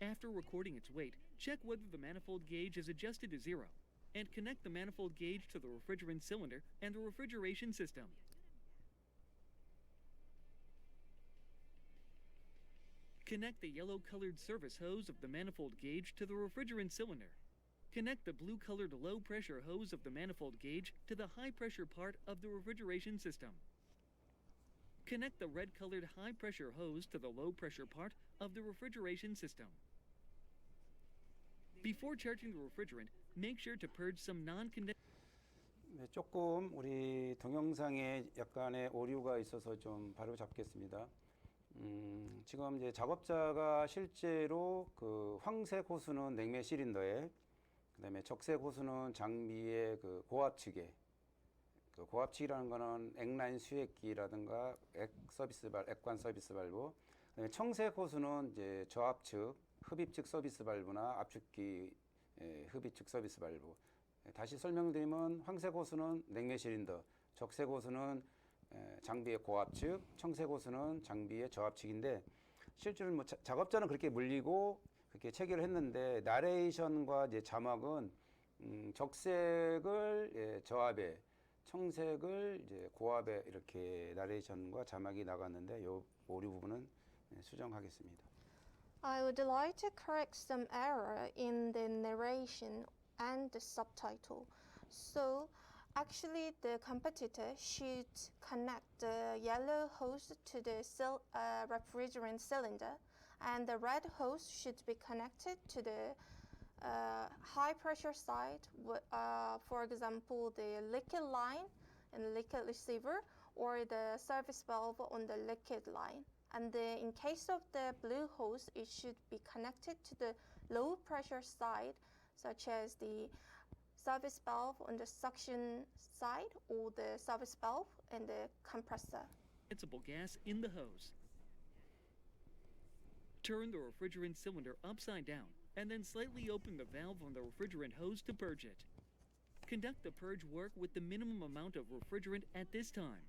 After recording its weight, check whether the manifold gauge is adjusted to zero, and connect the manifold gauge to the refrigerant cylinder and the refrigeration system. Connect the yellow-colored service hose of the manifold gauge to the refrigerant cylinder. Connect the blue-colored low-pressure hose of the manifold gauge to the high-pressure part of the refrigeration system. Connect the red-colored high-pressure hose to the low-pressure part of the refrigeration system. Before charging the refrigerant, make sure to purge some non-condensed. 네, 조금 우리 동영상에 약간의 오류가 있어서 좀 바로 잡겠습니다. 지금 이제 작업자가 실제로 그 황색 호수는 냉매 시린더에, 그다음에 적색 호수는 장비의 그 고압측에, 그 고압측이라는 거는 액라인 수액기라든가 액관 서비스 발브, 그다음에 청색 호수는 이제 저압측, 흡입측 서비스 발브나 압축기 흡입측 서비스 발브. 다시 설명드리면 황색 호수는 냉매 시린더, 적색 호수는 장비의 고압측, 청색 호수는 장비의 저압측인데, 실제로 뭐 작업자는 그렇게 물리고 그렇게 체결을 했는데, 나레이션과 이제 자막은 적색을 저압에, 청색을 이제 고압에 이렇게 나레이션과 자막이 나갔는데, 요 오류 부분은 수정하겠습니다. I would like to correct some error in the narration and the subtitle. So, actually, the competitor should connect the yellow hose to the refrigerant cylinder, and the red hose should be connected to the high pressure side, for example, the liquid line and liquid receiver, or the service valve on the liquid line. And in case of the blue hose, it should be connected to the low pressure side, such as the service valve on the suction side or the service valve and the compressor. Condensable gas in the hose. Turn the refrigerant cylinder upside down and then slightly open the valve on the refrigerant hose to purge it. Conduct the purge work with the minimum amount of refrigerant at this time.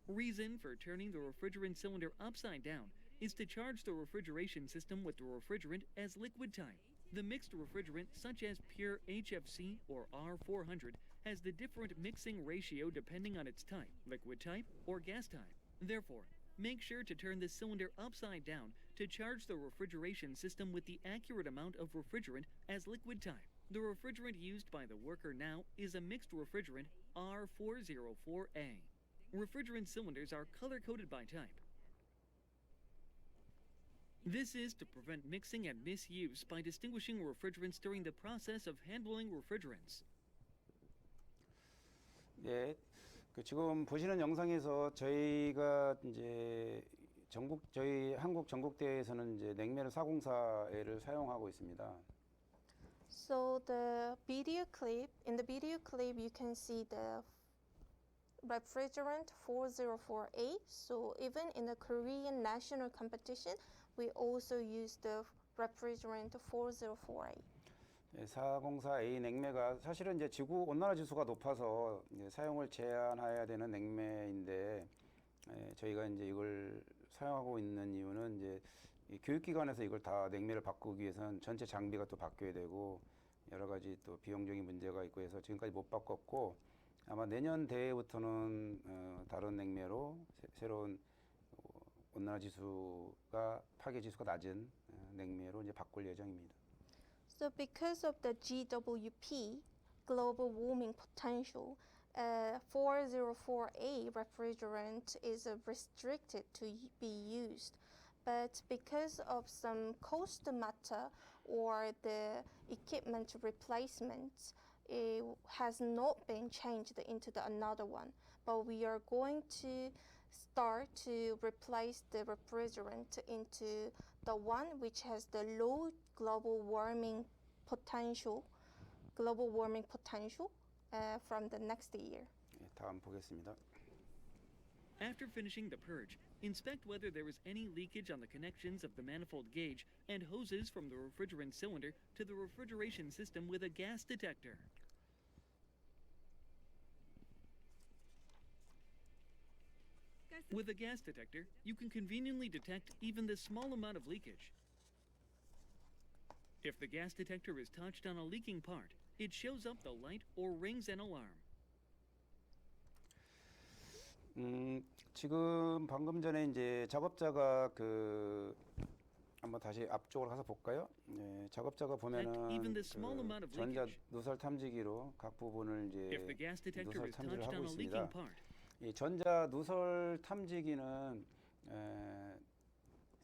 Reason for turning the refrigerant cylinder upside down is to charge the refrigeration system with the refrigerant as liquid type. The mixed refrigerant, such as pure HFC or R400, has the different mixing ratio depending on its type, liquid type or gas type. Therefore, make sure to turn the cylinder upside down to charge the refrigeration system with the accurate amount of refrigerant as liquid type. The refrigerant used by the worker now is a mixed refrigerant R404A. Refrigerant cylinders are color-coded by type. This is to prevent mixing and misuse by distinguishing refrigerants during the process of handling refrigerants. 예, 그 지금 보시는 영상에서 저희가 이제 저희 한국 전국대에서는 이제 냉매를 404A를 사용하고 있습니다. So in the video clip, you can see the refrigerant 404A. So even in the Korean national competition, we also use the refrigerant 404A. 404A 냉매가 사실은 이제 지구 온난화 지수가 높아서 이제 사용을 제한해야 되는 냉매인데, 저희가 이제 이걸 사용하고 있는 이유는 이제 이 교육기관에서 이걸 다 냉매를 바꾸기 위해서는 전체 장비가 또 바뀌어야 되고 여러 가지 또 비용적인 문제가 있고 해서 지금까지 못 바꿨고, 아마 내년 대회부터는 다른 냉매로 새로운 온난화 지수가 파괴 지수가 낮은 냉매로 이제 바꿀 예정입니다. So because of the GWP, global warming potential, 404A refrigerant is restricted to be used, but because of some cost matter or the equipment replacement, it has not been changed into another one. But we are going to start to replace the refrigerant into the one which has the low global warming potential from the next year. 예, 다음 보겠습니다. After finishing the purge, inspect whether there is any leakage on the connections of the manifold gauge and hoses from the refrigerant cylinder to the refrigeration system with a gas detector. With a gas detector, you can conveniently detect even the small amount of leakage. If the gas detector is touched on a leaking part, it shows up the light or rings an alarm. 지금 방금 전에 이제 작업자가 한번 다시 앞쪽으로 가서 볼까요? 예, 작업자가 보면은 even the small amount of 전자 leakage. 누설 탐지기로 각 부분을 이제 If the gas detector 누설 is 탐지를 touched 하고 on a leaking 있습니다. part, 이 전자 누설 탐지기는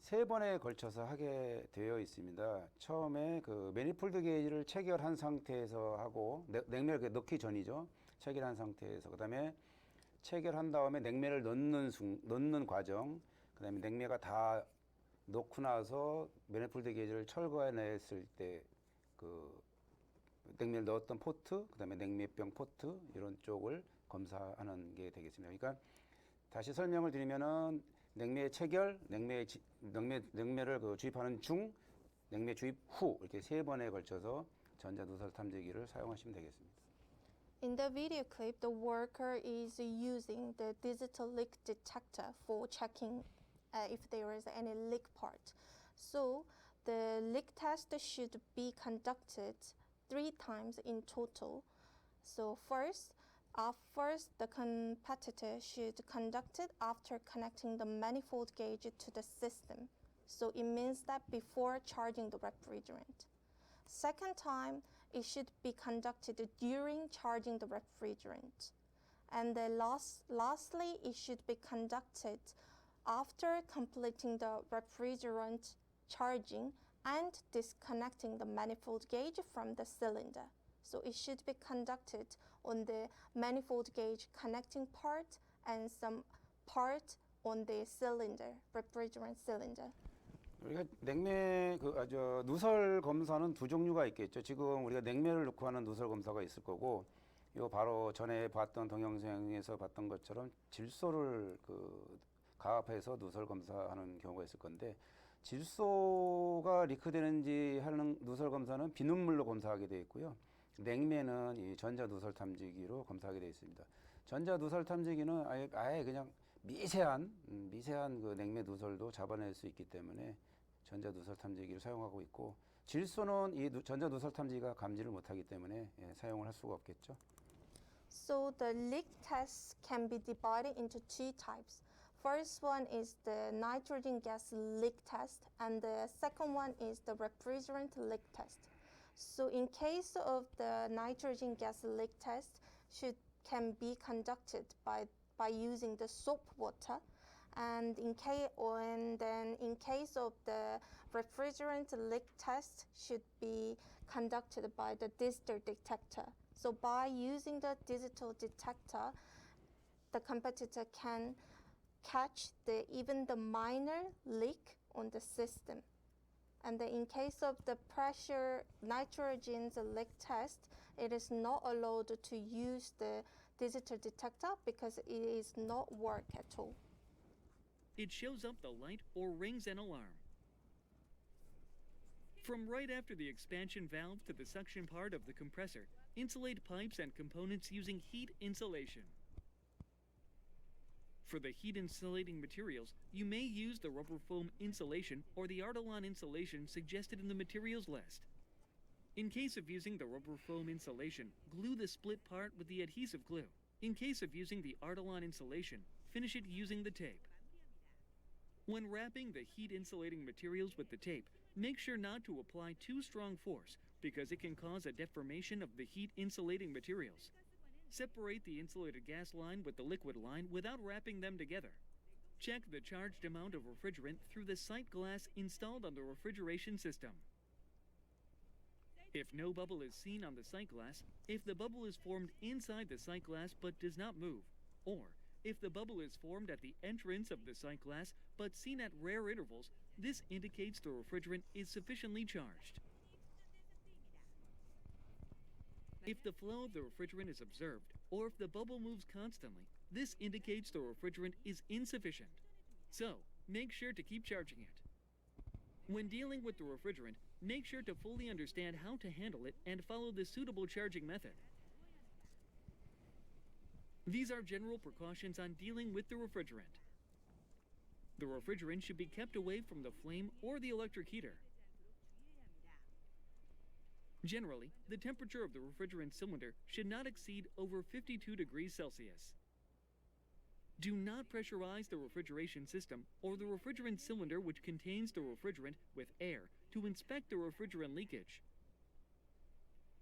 세 번에 걸쳐서 하게 되어 있습니다. 처음에 그 매니폴드 게이지를 체결한 상태에서 하고 냉매를 넣기 전이죠. 체결한 상태에서 그다음에 체결한 다음에 냉매를 넣는 과정, 그다음에 냉매가 다 넣고 나서 매니폴드 게이지를 철거해냈을 때 그 냉매를 넣었던 포트, 그다음에 냉매병 포트 이런 쪽을 검사하는 게 되겠습니다. 그러니까 다시 설명을 드리면은 냉매 체결, 냉매를 주입하는 중, 냉매 주입 후 이렇게 세 번에 걸쳐서 전자 누설 탐지기를 사용하시면 되겠습니다. In the video clip, the worker is using the digital leak detector for checking if there is any leak part. So the leak test should be conducted 3 times in total. So first, the competitor should conduct it after connecting the manifold gauge to the system. So it means that before charging the refrigerant. Second time, it should be conducted during charging the refrigerant. And then lastly, it should be conducted after completing the refrigerant charging and disconnecting the manifold gauge from the cylinder. So it should be conducted on the manifold gauge connecting part and some part on the cylinder, refrigerant cylinder. 우리가 냉매 누설 검사는 두 종류가 있겠죠. 지금 우리가 냉매를 넣고 하는 누설 검사가 있을 거고, 요 바로 전에 봤던 동영상에서 봤던 것처럼 질소를 가압해서 누설 검사하는 경우가 있을 건데, 질소가 리크되는지 하는 누설 검사는 비눗물로 검사하게 되어 있고요. 냉매는 이 전자 누설 탐지기로 검사하게 되어 있습니다. 전자 누설 탐지기는 아예 그냥 미세한 그 냉매 누설도 잡아낼 수 있기 때문에 전자 누설 탐지기를 사용하고 있고, 질소는 이 전자 누설 탐지기가 감지를 못하기 때문에 사용을 할 수가 없겠죠. So the leak tests can be divided into 2 types. First one is the nitrogen gas leak test, and the second one is the refrigerant leak test. So in case of the nitrogen gas leak test, can be conducted by using the soap water, and in case of the refrigerant leak test should be conducted by the digital detector. So by using the digital detector, the competitor can catch even the minor leak on the system. And then in case of the pressure nitrogen leak test, it is not allowed to use the digital detector because it is not work at all. it shows up the light or rings an alarm. From right after the expansion valve to the suction part of the compressor, insulate pipes and components using heat insulation. For the heat insulating materials, you may use the rubber foam insulation or the Artelon insulation suggested in the materials list. In case of using the rubber foam insulation, glue the split part with the adhesive glue. In case of using the Artelon insulation, finish it using the tape. When wrapping the heat insulating materials with the tape, make sure not to apply too strong force because it can cause a deformation of the heat insulating materials. Separate the insulated gas line with the liquid line without wrapping them together. Check the charged amount of refrigerant through the sight glass installed on the refrigeration system. If no bubble is seen on the sight glass, if the bubble is formed inside the sight glass but does not move, or if the bubble is formed at the entrance of the sight glass but seen at rare intervals, this indicates the refrigerant is sufficiently charged. If the flow of the refrigerant is observed, or if the bubble moves constantly, this indicates the refrigerant is insufficient. So, make sure to keep charging it. When dealing with the refrigerant, make sure to fully understand how to handle it and follow the suitable charging method. These are general precautions on dealing with the refrigerant. The refrigerant should be kept away from the flame or the electric heater. Generally, the temperature of the refrigerant cylinder should not exceed over 52 degrees Celsius. Do not pressurize the refrigeration system or the refrigerant cylinder which contains the refrigerant with air to inspect the refrigerant leakage.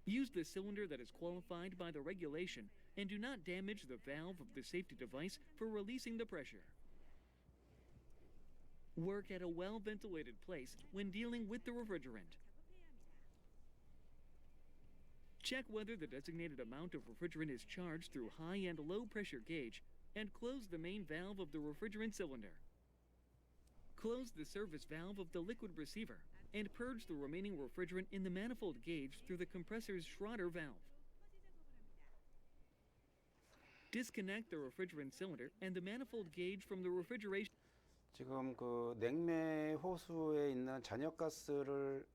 Use the cylinder that is qualified by the regulation and do not damage the valve of the safety device for releasing the pressure. Work at a well-ventilated place when dealing with the refrigerant. Check whether the designated amount of refrigerant is charged through high and low pressure gauge and close the main valve of the refrigerant cylinder. Close the service valve of the liquid receiver and purge the remaining refrigerant in the manifold gauge through the compressor's Schroeder valve. Disconnect the refrigerant cylinder and the manifold gauge from the refrigeration. 지금 그 냉매 호수에 있는 잔여가스를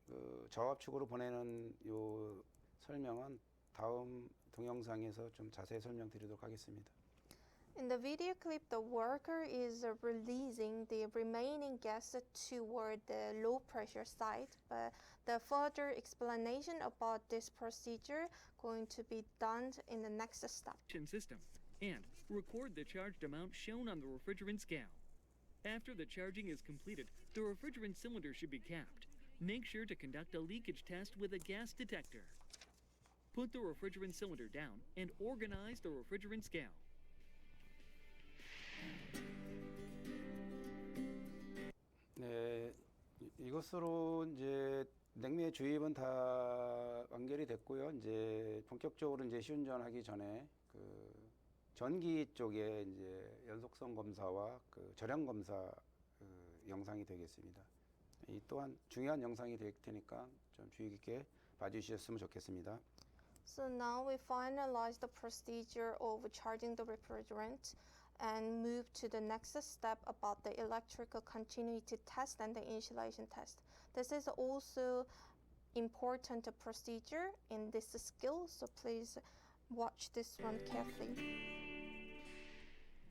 저압축으로 보내는 요 설명은 다음 동영상에서 좀 자세히 설명드리도록 하겠습니다. In the video clip, the worker is releasing the remaining gas toward the low pressure side, but the further explanation about this procedure going to be done in the next step. System and record the charged amount shown on the refrigerant scale. After the charging is completed, the refrigerant cylinder should be capped. Make sure to conduct a leakage test with a gas detector. Put the refrigerant cylinder down and organize the refrigerant scale. 네, 이것으로 이제 냉매 주입은 다 완결이 됐고요. 이제 본격적으로 이제 시운전하기 전에 그 전기 쪽에 이제 연속성 검사와 그 절약 검사 영상이 되겠습니다. 이 또한 중요한 영상이 될 테니까 좀 주의 깊게 봐주셨으면 좋겠습니다. So now we finalize the procedure of charging the refrigerant and move to the next step about the electrical continuity test and the insulation test. This is also important procedure in this skill, so please watch this one carefully.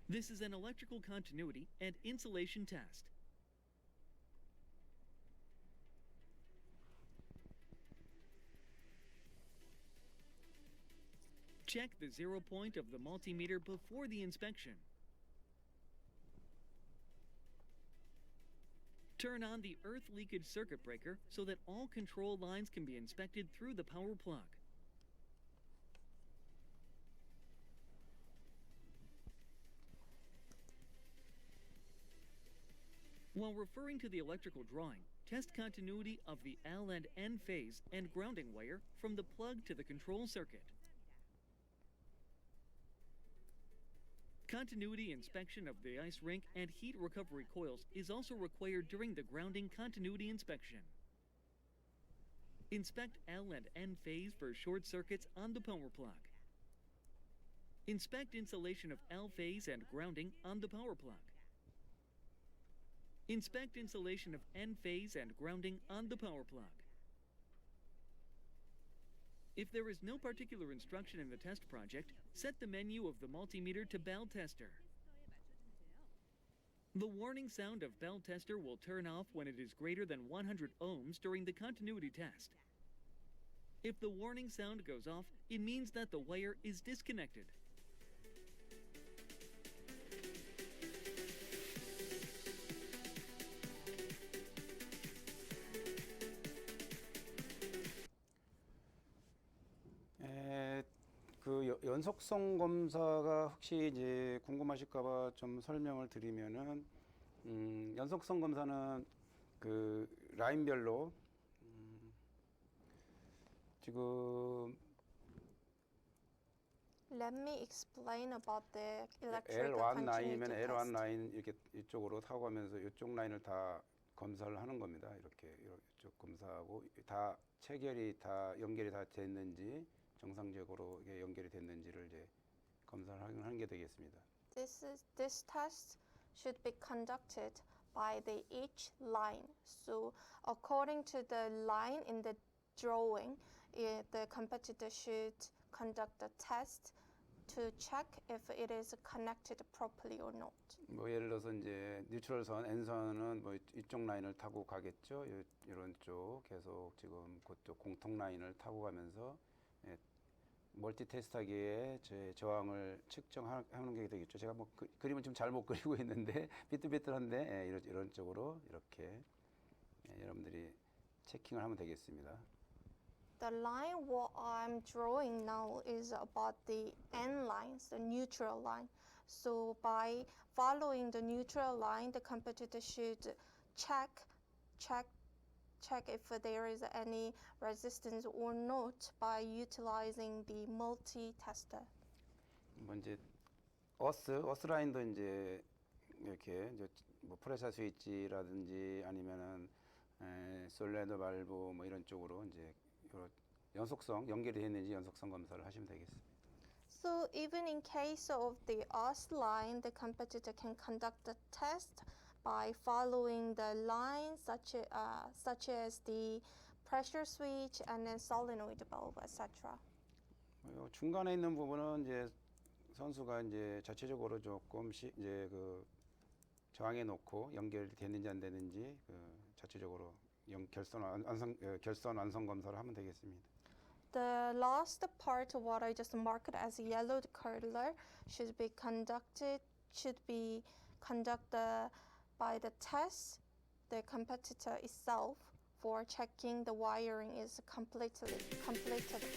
This is an electrical continuity and insulation test. Check the 0 point of the multimeter before the inspection. Turn on the earth leakage circuit breaker so that all control lines can be inspected through the power plug. While referring to the electrical drawing, test continuity of the L and N phase and grounding wire from the plug to the control circuit. Continuity inspection of the ice rink and heat recovery coils is also required during the grounding continuity inspection. Inspect L and N phase for short circuits on the power plug. Inspect insulation of L phase and grounding on the power plug. Inspect insulation of N phase and grounding on the power plug. If there is no particular instruction in the test project, set the menu of the multimeter to bell tester. The warning sound of bell tester will turn off when it is greater than 100 ohms during the continuity test. If the warning sound goes off, it means that the wire is disconnected. 연속성 검사가 혹시 이제 궁금하실까봐 좀 설명을 드리면은 연속성 검사는 그 라인별로 지금 Let me explain about the electrical L1 continuity 라인이면 L1 test. 라인 이렇게 이쪽으로 타고 가면서 이쪽 라인을 다 검사를 하는 겁니다. 이렇게 이쪽 검사하고 다 체결이 다 연결이 다 됐는지 정상적으로 이게 연결이 됐는지를 이제 검사를 하는 게 되겠습니다. This test should be conducted by the each line. So according to the line in the drawing, the competitor should conduct a test to check if it is connected properly or not. 뭐 예를 들어서 이제 뉴트럴선 N선은 뭐 이쪽 라인을 타고 가겠죠. 이런 쪽 계속 지금 그쪽 공통 라인을 타고 가면서 멀티 테스트하기에 제 저항을 측정하는 게 되겠죠. 제가 뭐 그림을 좀 잘못 그리고 있는데 삐뚤삐뚤한데 이런 쪽으로 이렇게 여러분들이 체킹을 하면 되겠습니다. The line what I'm drawing now is about the N lines, the neutral line. So by following the neutral line, the competitor should check if there is any resistance or not by utilizing the multi-tester. 뭐 이제 어스 라인도 이제 이렇게 이제 뭐 프레셔 스위치라든지 아니면은 솔레드 발브 뭐 이런 쪽으로 이제 연속성 연결이 됐는지 연속성 검사를 하시면 되겠습니다. So even in case of the OS line, the competitor can conduct the test by following the lines such as the pressure switch and then solenoid valve, etc. 중간에 있는 부분은 이제 선수가 이제 자체적으로 조금씩 이제 그 저항해 놓고 연결이 됐는지 안 됐는지 자체적으로 결선 완성 검사를 하면 되겠습니다. The last part, what I just marked as yellow color, should be conducted by the test, the competitor itself, for checking the wiring is completed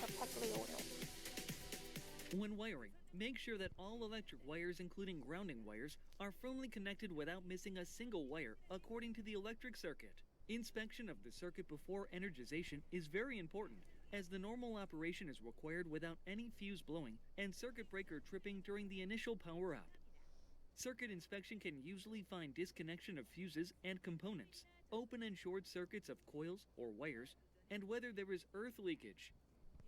perfectly or not. When wiring, make sure that all electric wires, including grounding wires, are firmly connected without missing a single wire according to the electric circuit. Inspection of the circuit before energization is very important, as the normal operation is required without any fuse blowing and circuit breaker tripping during the initial power up. Circuit inspection can usually find disconnection of fuses and components, open and short circuits of coils or wires, and whether there is earth leakage.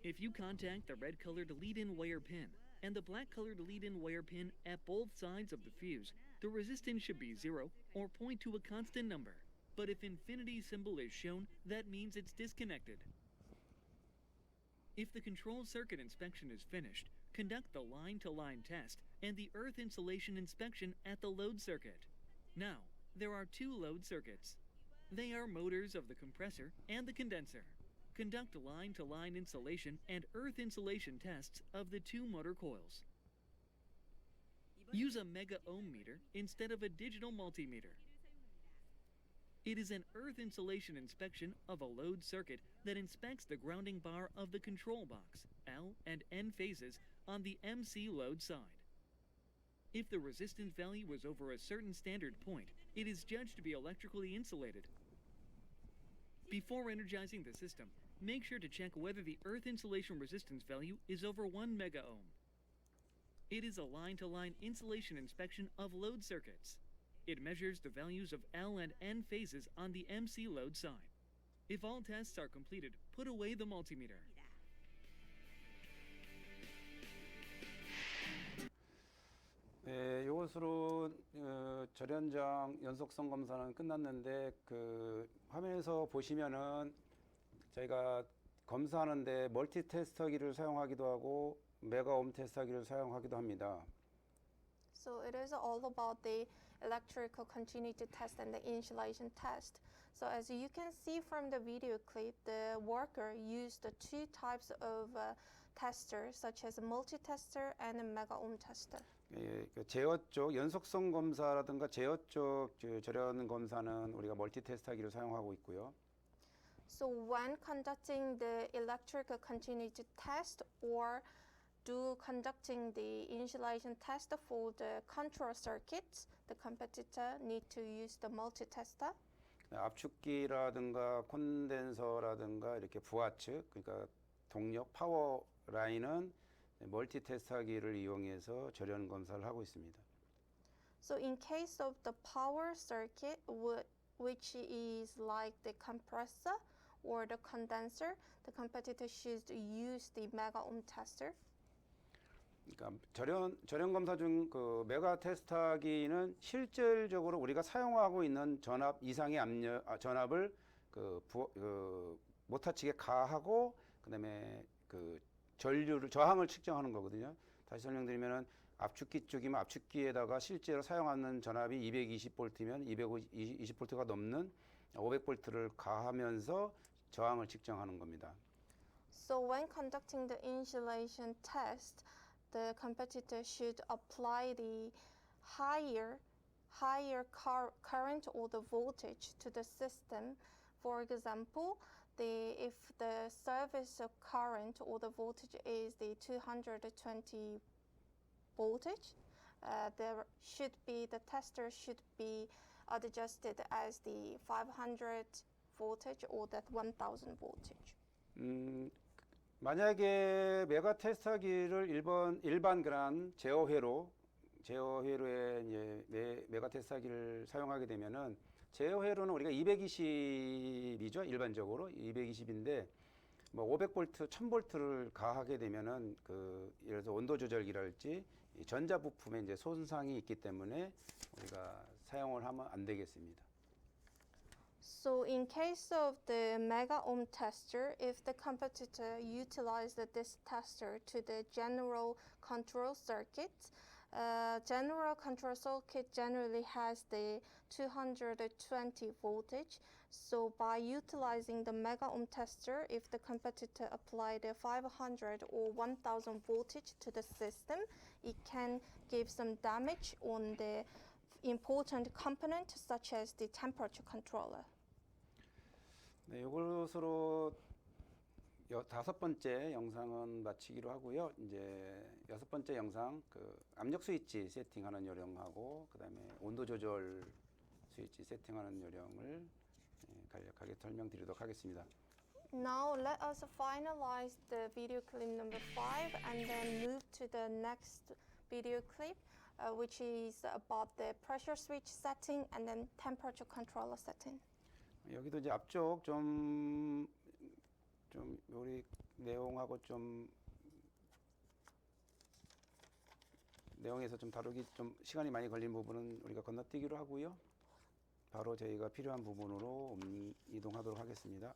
If you contact the red-colored lead-in wire pin and the black-colored lead-in wire pin at both sides of the fuse, the resistance should be 0 or point to a constant number. But if infinity symbol is shown, that means it's disconnected. If the control circuit inspection is finished, conduct the line-to-line test and the earth insulation inspection at the load circuit. Now, there are two load circuits. They are motors of the compressor and the condenser. Conduct line-to-line insulation and earth insulation tests of the two motor coils. Use a mega ohm meter instead of a digital multimeter. It is an earth insulation inspection of a load circuit that inspects the grounding bar of the control box, L and N phases, on the MC load side. If the resistance value is over a certain standard point, it is judged to be electrically insulated. Before energizing the system, make sure to check whether the earth insulation resistance value is over 1 mega ohm. It is a line-to-line insulation inspection of load circuits. It measures the values of L and N phases on the MC load side. If all tests are completed, put away the multimeter. 네, 이것으로 절연장 연속성 검사는 끝났는데 그 화면에서 보시면은 저희가 검사하는데 멀티 테스터기를 사용하기도 하고 메가옴 테스터기를 사용하기도 합니다. So it is all about the electrical continuity test and the insulation test. So as you can see from the video clip, the worker used the two types of testers, such as a multi-tester and a mega-ohm tester. 예, 그 제어 쪽 연속성 검사라든가 제어 쪽 절연 검사는 우리가 멀티 테스터기를 사용하고 있고요. So when conducting the electrical continuity test or do conducting the insulation test for the control circuits, the competitor need to use the multi-tester. 압축기라든가 콘덴서라든가 이렇게 부하측, 그러니까 동력 파워 라인은 멀티 테스터기를 이용해서 절연 검사를 하고 있습니다. So in case of the power circuit, which is like the compressor or the condenser, the competitor should use the mega ohm tester. 그러니까 절연 검사 중 그 메가 테스터기는 실질적으로 우리가 사용하고 있는 전압 이상의 전압을 모타치게 가하고 그다음에 그 저항을 측정하는 거거든요. 다시 설명드리면은 압축기 쪽이면 압축기에다가 실제로 사용하는 전압이 220볼트면 220볼트가 넘는 500볼트를 가하면서 저항을 측정하는 겁니다. So when conducting the insulation test, the competitor should apply the higher current or the voltage to the system. For example, if the service current or the voltage is the 220 voltage, the tester should be adjusted as the 500 voltage or that 1000 voltage. 만약에 메가 테스터기를 일반 그런 제어회로에 이제 메가 테스터기를 사용하게 되면은 제어회로는 우리가 220이죠. 일반적으로 220인데 뭐 500볼트, 1000볼트를 가하게 되면은 예를 들어서 온도 조절기랄지 전자 부품에 이제 손상이 있기 때문에 우리가 사용을 하면 안 되겠습니다. So in case of the mega ohm tester, if the competitor utilized this tester to the general control circuit, general control circuit generally has the 220 voltage. So by utilizing the mega ohm tester, if the competitor applied a 500 or 1000 voltage to the system, it can give some damage on the important component such as the temperature controller. 네, 이것으로 5번째 영상은 마치기로 하고요. 이제 6번째 영상 압력 스위치 세팅하는 요령하고 그다음에 온도 조절 스위치 세팅하는 요령을 간략하게 설명드리도록 하겠습니다. Now let us finalize the video clip number 5 and then move to the next video clip, which is about the pressure switch setting and then temperature controller setting. 여기도 이제 앞쪽 좀 우리 내용하고 내용에서 좀 다루기 좀 시간이 많이 걸린 부분은 우리가 건너뛰기로 하고요. 바로 저희가 필요한 부분으로 이동하도록 하겠습니다.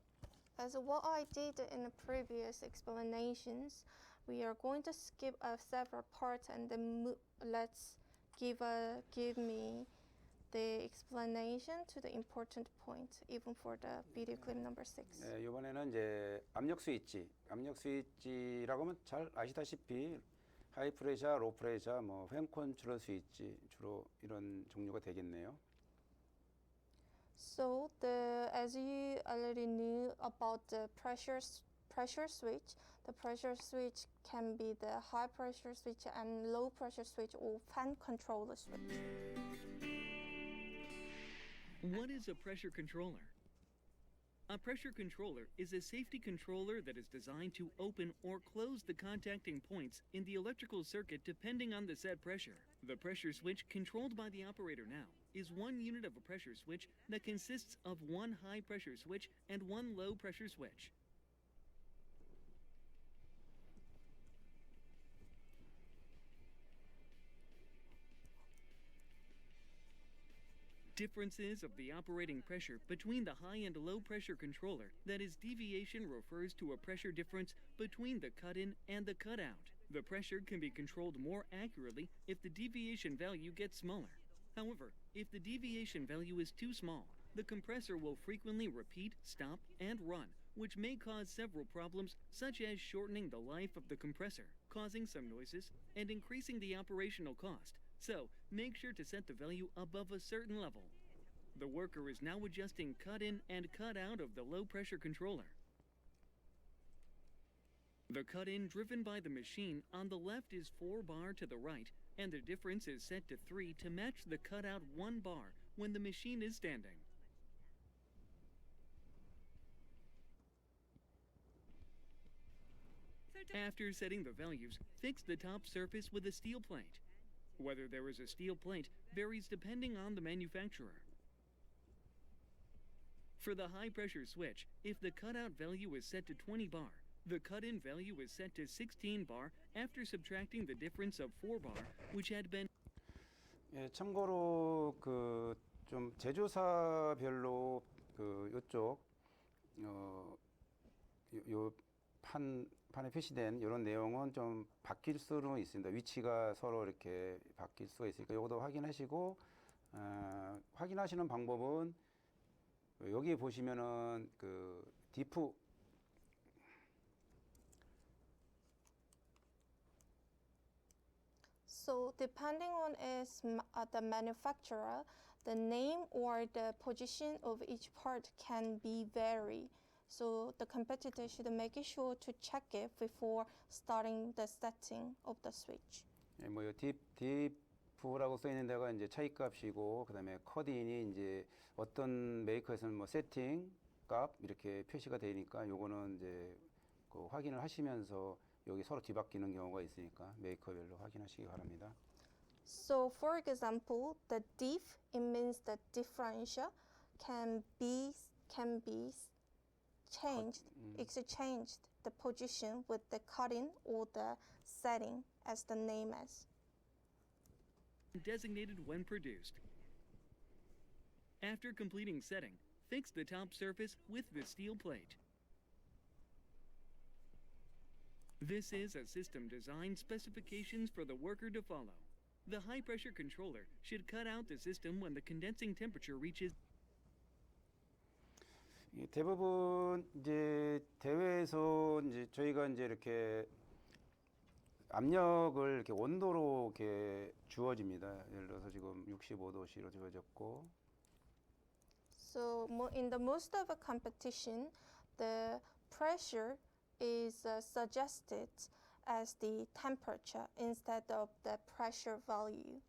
As what I did in the previous explanations, we are going to skip several parts and then let's give me the explanation to the important point, even for the video clip number 6. 네, 이번에는 이제 압력 스위치라고 하면 잘 아시다시피 하이 프레셔, 로 프레셔, 뭐 팬 컨트롤 스위치 주로 이런 종류가 되겠네요. So as you already knew about the pressure switch, the pressure switch can be the high pressure switch and low pressure switch or fan controller switch. What is a pressure controller? A pressure controller is a safety controller that is designed to open or close the contacting points in the electrical circuit depending on the set pressure. The pressure switch controlled by the operator now is one unit of a pressure switch that consists of one high pressure switch and one low pressure switch. Differences of the operating pressure between the high and low pressure controller, that is, deviation, refers to a pressure difference between the cut-in and the cut-out. The pressure can be controlled more accurately if the deviation value gets smaller. However, if the deviation value is too small, the compressor will frequently repeat, stop, and run, which may cause several problems such as shortening the life of the compressor, causing some noises, and increasing the operational cost. So, make sure to set the value above a certain level. The worker is now adjusting cut-in and cut-out of the low-pressure controller. The cut-in driven by the machine on the left is 4 bar to the right, and the difference is set to 3 to match the cut-out 1 bar when the machine is standing. After setting the values, fix the top surface with a steel plate. Whether there is a steel plate varies depending on the manufacturer. For the high-pressure switch, if the cutout value is set to 20 bar, the cut-in value is set to 16 bar after subtracting the difference of 4 bar, which had been. 예, 참고로 그 좀 제조사별로 그 요쪽 요 판에 표시된 이런 내용은 좀 바뀔 수는 있습니다. 위치가 서로 이렇게 바뀔 수가 있으니까 이것도 확인하시고 확인하시는 방법은 여기 보시면은 그 디프 So depending on the manufacturer, the name or the position of each part can be vary. So the competitor should make sure to check it before starting the setting of the switch. 예, 뭐요 디프라고 써 있는 데가 이제 차이값이고 그다음에 컷인이 이제 어떤 메이커에서는 뭐 세팅 값 이렇게 표시가 되니까 요거는 이제 그 확인을 하시면서 여기 서로 뒤바뀌는 경우가 있으니까 메이커별로 확인하시기 바랍니다. So for example, the diff, it means the differential can be changed, exchanged the position with the cut-in or the setting as the name as. Designated when produced. After completing setting, fix the top surface with the steel plate. This is a system design specifications for the worker to follow. The high-pressure controller should cut out the system when the condensing temperature reaches. 대부분 이제 대회에서 이제 저희가 이제 이렇게 압력을 이렇게 온도로 이렇게 주어집니다. 예를 들어서 지금 65도씨로 주어졌고. So in the most of a competition, the pressure is suggested as the temperature instead of the pressure value.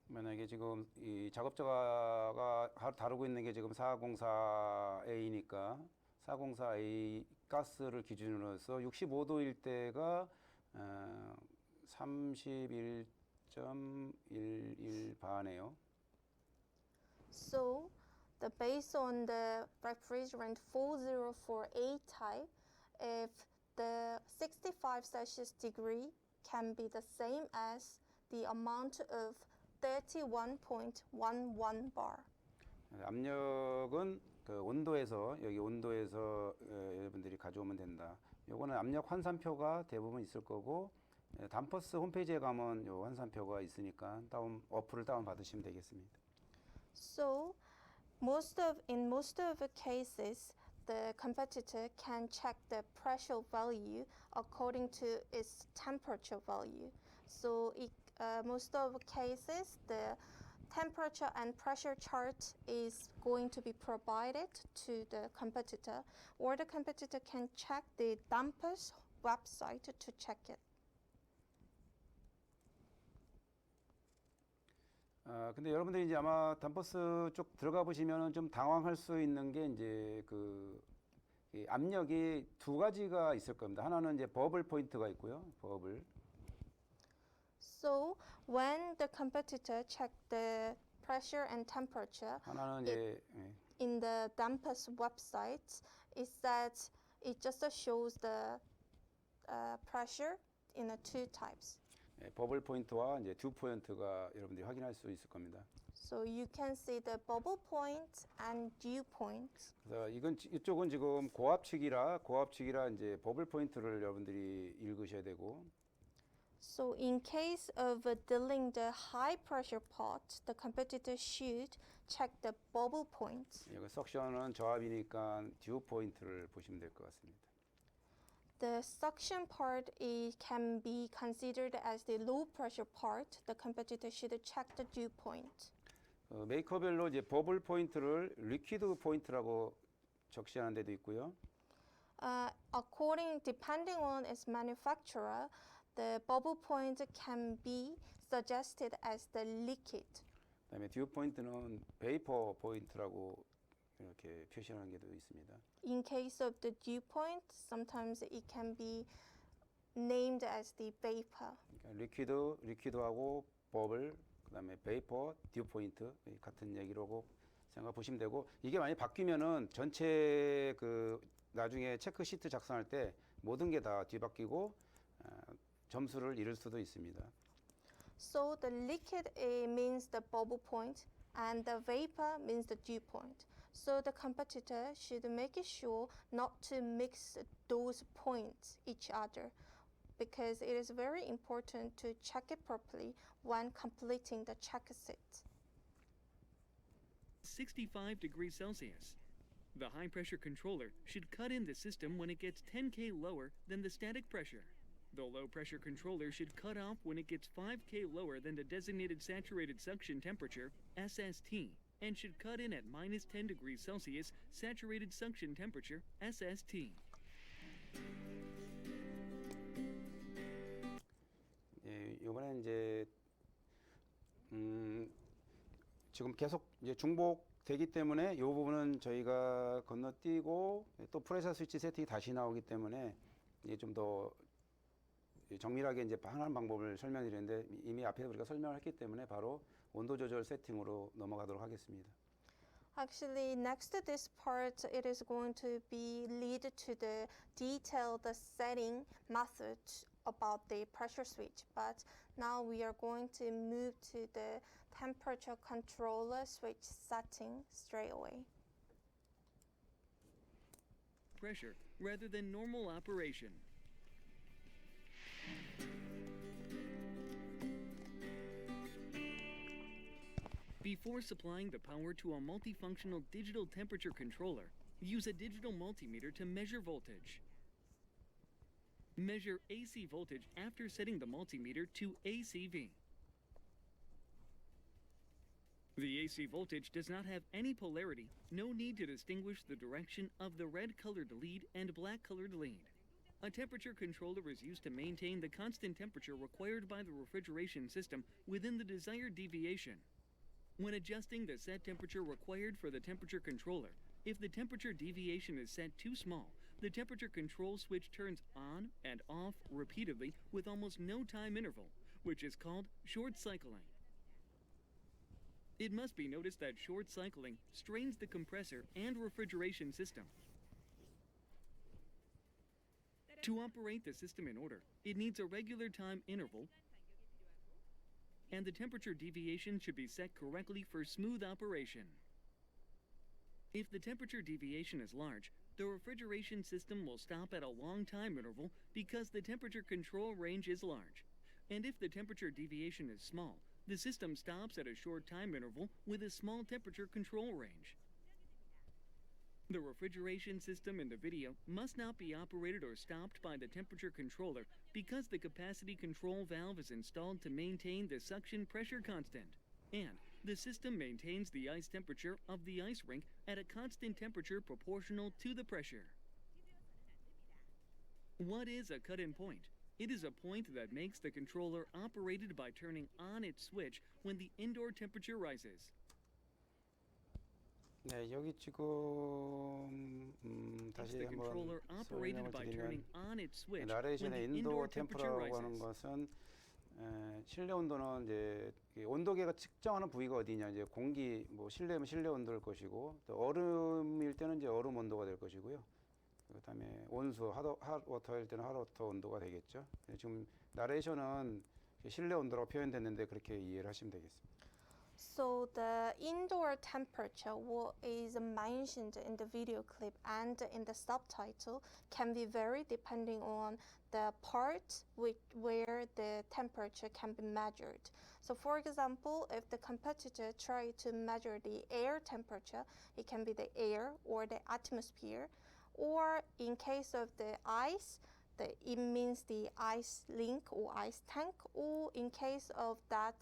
만약에 지금 이 작업자가 다루고 있는 게 지금 404A니까 404A 가스를 기준으로서 65도일 때가 31.11 바네요. So based on the refrigerant 404A type, if the 65 Celsius degree can be the same as the amount of 31.11 bar. 압력은 그 온도에서 여기 온도에서 여러분들이 가져오면 된다. 요거는 압력 환산표가 대부분 있을 거고 단퍼스 홈페이지에 가면 요 환산표가 있으니까 어플을 다운 받으시면 되겠습니다. So in most of the cases, the competitor can check the pressure value according to its temperature value. So most of the cases, the temperature and pressure chart is going to be provided to the competitor, or the competitor can check the damper's website to check it. 근데 여러분들이 이제 아마 단퍼스 쪽 들어가 보시면은 좀 당황할 수 있는 게 이제 이 압력이 두 가지가 있을 겁니다. 하나는 이제 버블 포인트가 있고요. 버블. So when the competitor check the pressure and temperature, 하나는 이제 in the damper's website, it says it just shows the pressure in the two types. 버블 포인트와 이제 듀 포인트가 여러분들이 확인할 수 있을 겁니다. So you can see the bubble point and dew point. 그래서 이쪽은 지금 고압측이라 이제 버블 포인트를 여러분들이 읽으셔야 되고. So in case of dealing the high pressure part, the competitor should check the bubble point. 여기 석션은 저압이니까 듀 포인트를 보시면 될 것 같습니다. The suction part can be considered as the low pressure part. The competitor should check the dew point. 메이커별로 이제 버블 포인트를 리퀴드 포인트라고 적시하는 데도 있고요. Depending on its manufacturer, the bubble point can be suggested as the liquid. 그다음에 듀 포인트는 베이퍼 포인트라고 이렇게 표시하는 게도 있습니다. In case of the dew point, sometimes it can be named as the vapor. 그러니까 리퀴드하고 버블, 그다음에 베이퍼, 듀 포인트 같은 얘기라고 생각 보시면 되고, 이게 많이 바뀌면은 전체 그 나중에 체크 시트 작성할 때 모든 게 다 뒤바뀌고 점수를 잃을 수도 있습니다. So the liquid means the bubble point and the vapor means the dew point. So the competitor should make sure not to mix those points each other because it is very important to check it properly when completing the check set. 65 degrees Celsius. The high pressure controller should cut in the system when it gets 10K lower than the static pressure. The low pressure controller should cut off when it gets 5K lower than the designated saturated suction temperature, SST, and should cut in at minus 10 degrees Celsius saturated suction temperature, SST. 예, 이번에 이제 지금 계속 이제 중복되기 때문에 이 부분은 저희가 건너뛰고 또 프레셔 스위치 세팅이 다시 나오기 때문에 이제 좀 더 정밀하게 이제 하는 방법을 설명드리는데 이미 앞에서 우리가 설명을 했기 때문에 바로 온도 조절 세팅으로 넘어가도록 하겠습니다. Actually, next to this part, it is going to be lead to the detailed setting method about the pressure switch. But now we are going to move to the temperature controller switch setting straight away. Pressure rather than normal operation. Before supplying the power to a multifunctional digital temperature controller, use a digital multimeter to measure voltage. Measure AC voltage after setting the multimeter to ACV. The AC voltage does not have any polarity, no need to distinguish the direction of the red-colored lead and black-colored lead. A temperature controller is used to maintain the constant temperature required by the refrigeration system within the desired deviation. When adjusting the set temperature required for the temperature controller, if the temperature deviation is set too small, the temperature control switch turns on and off repeatedly with almost no time interval, which is called short cycling. It must be noticed that short cycling strains the compressor and refrigeration system. To operate the system in order, it needs a regular time interval, and the temperature deviation should be set correctly for smooth operation. If the temperature deviation is large, the refrigeration system will stop at a long time interval because the temperature control range is large. And if the temperature deviation is small, the system stops at a short time interval with a small temperature control range. The refrigeration system in the video must not be operated or stopped by the temperature controller because the capacity control valve is installed to maintain the suction pressure constant. And the system maintains the ice temperature of the ice rink at a constant temperature proportional to the pressure. What is a cut-in point? It is a point that makes the controller operated by turning on its switch when the indoor temperature rises. 네, 여기 지금 It's 다시 the 한번 controller operated 설명을 by 드리면 turning on its switch when 나레이션의 the 인도 indoor temperature 템퍼라고 하는 rises. 것은 실내 온도는 이제 이 온도계가 측정하는 부위가 어디냐, 이제 공기, 뭐 실내면 실내 온도일 것이고, 또 얼음일 때는 이제 얼음 온도가 될 것이고요. 그다음에 온수 핫워터일 때는 핫워터 온도가 되겠죠. 지금 나레이션은 실내 온도라고 표현됐는데 그렇게 이해를 하시면 되겠습니다. So the indoor temperature, what is mentioned in the video clip and in the subtitle, can be varied depending on the part where the temperature can be measured. So for example, if the competitor try to measure the air temperature, it can be the air or the atmosphere. Or in case of the ice, it means the ice link or ice tank. Or in case of that,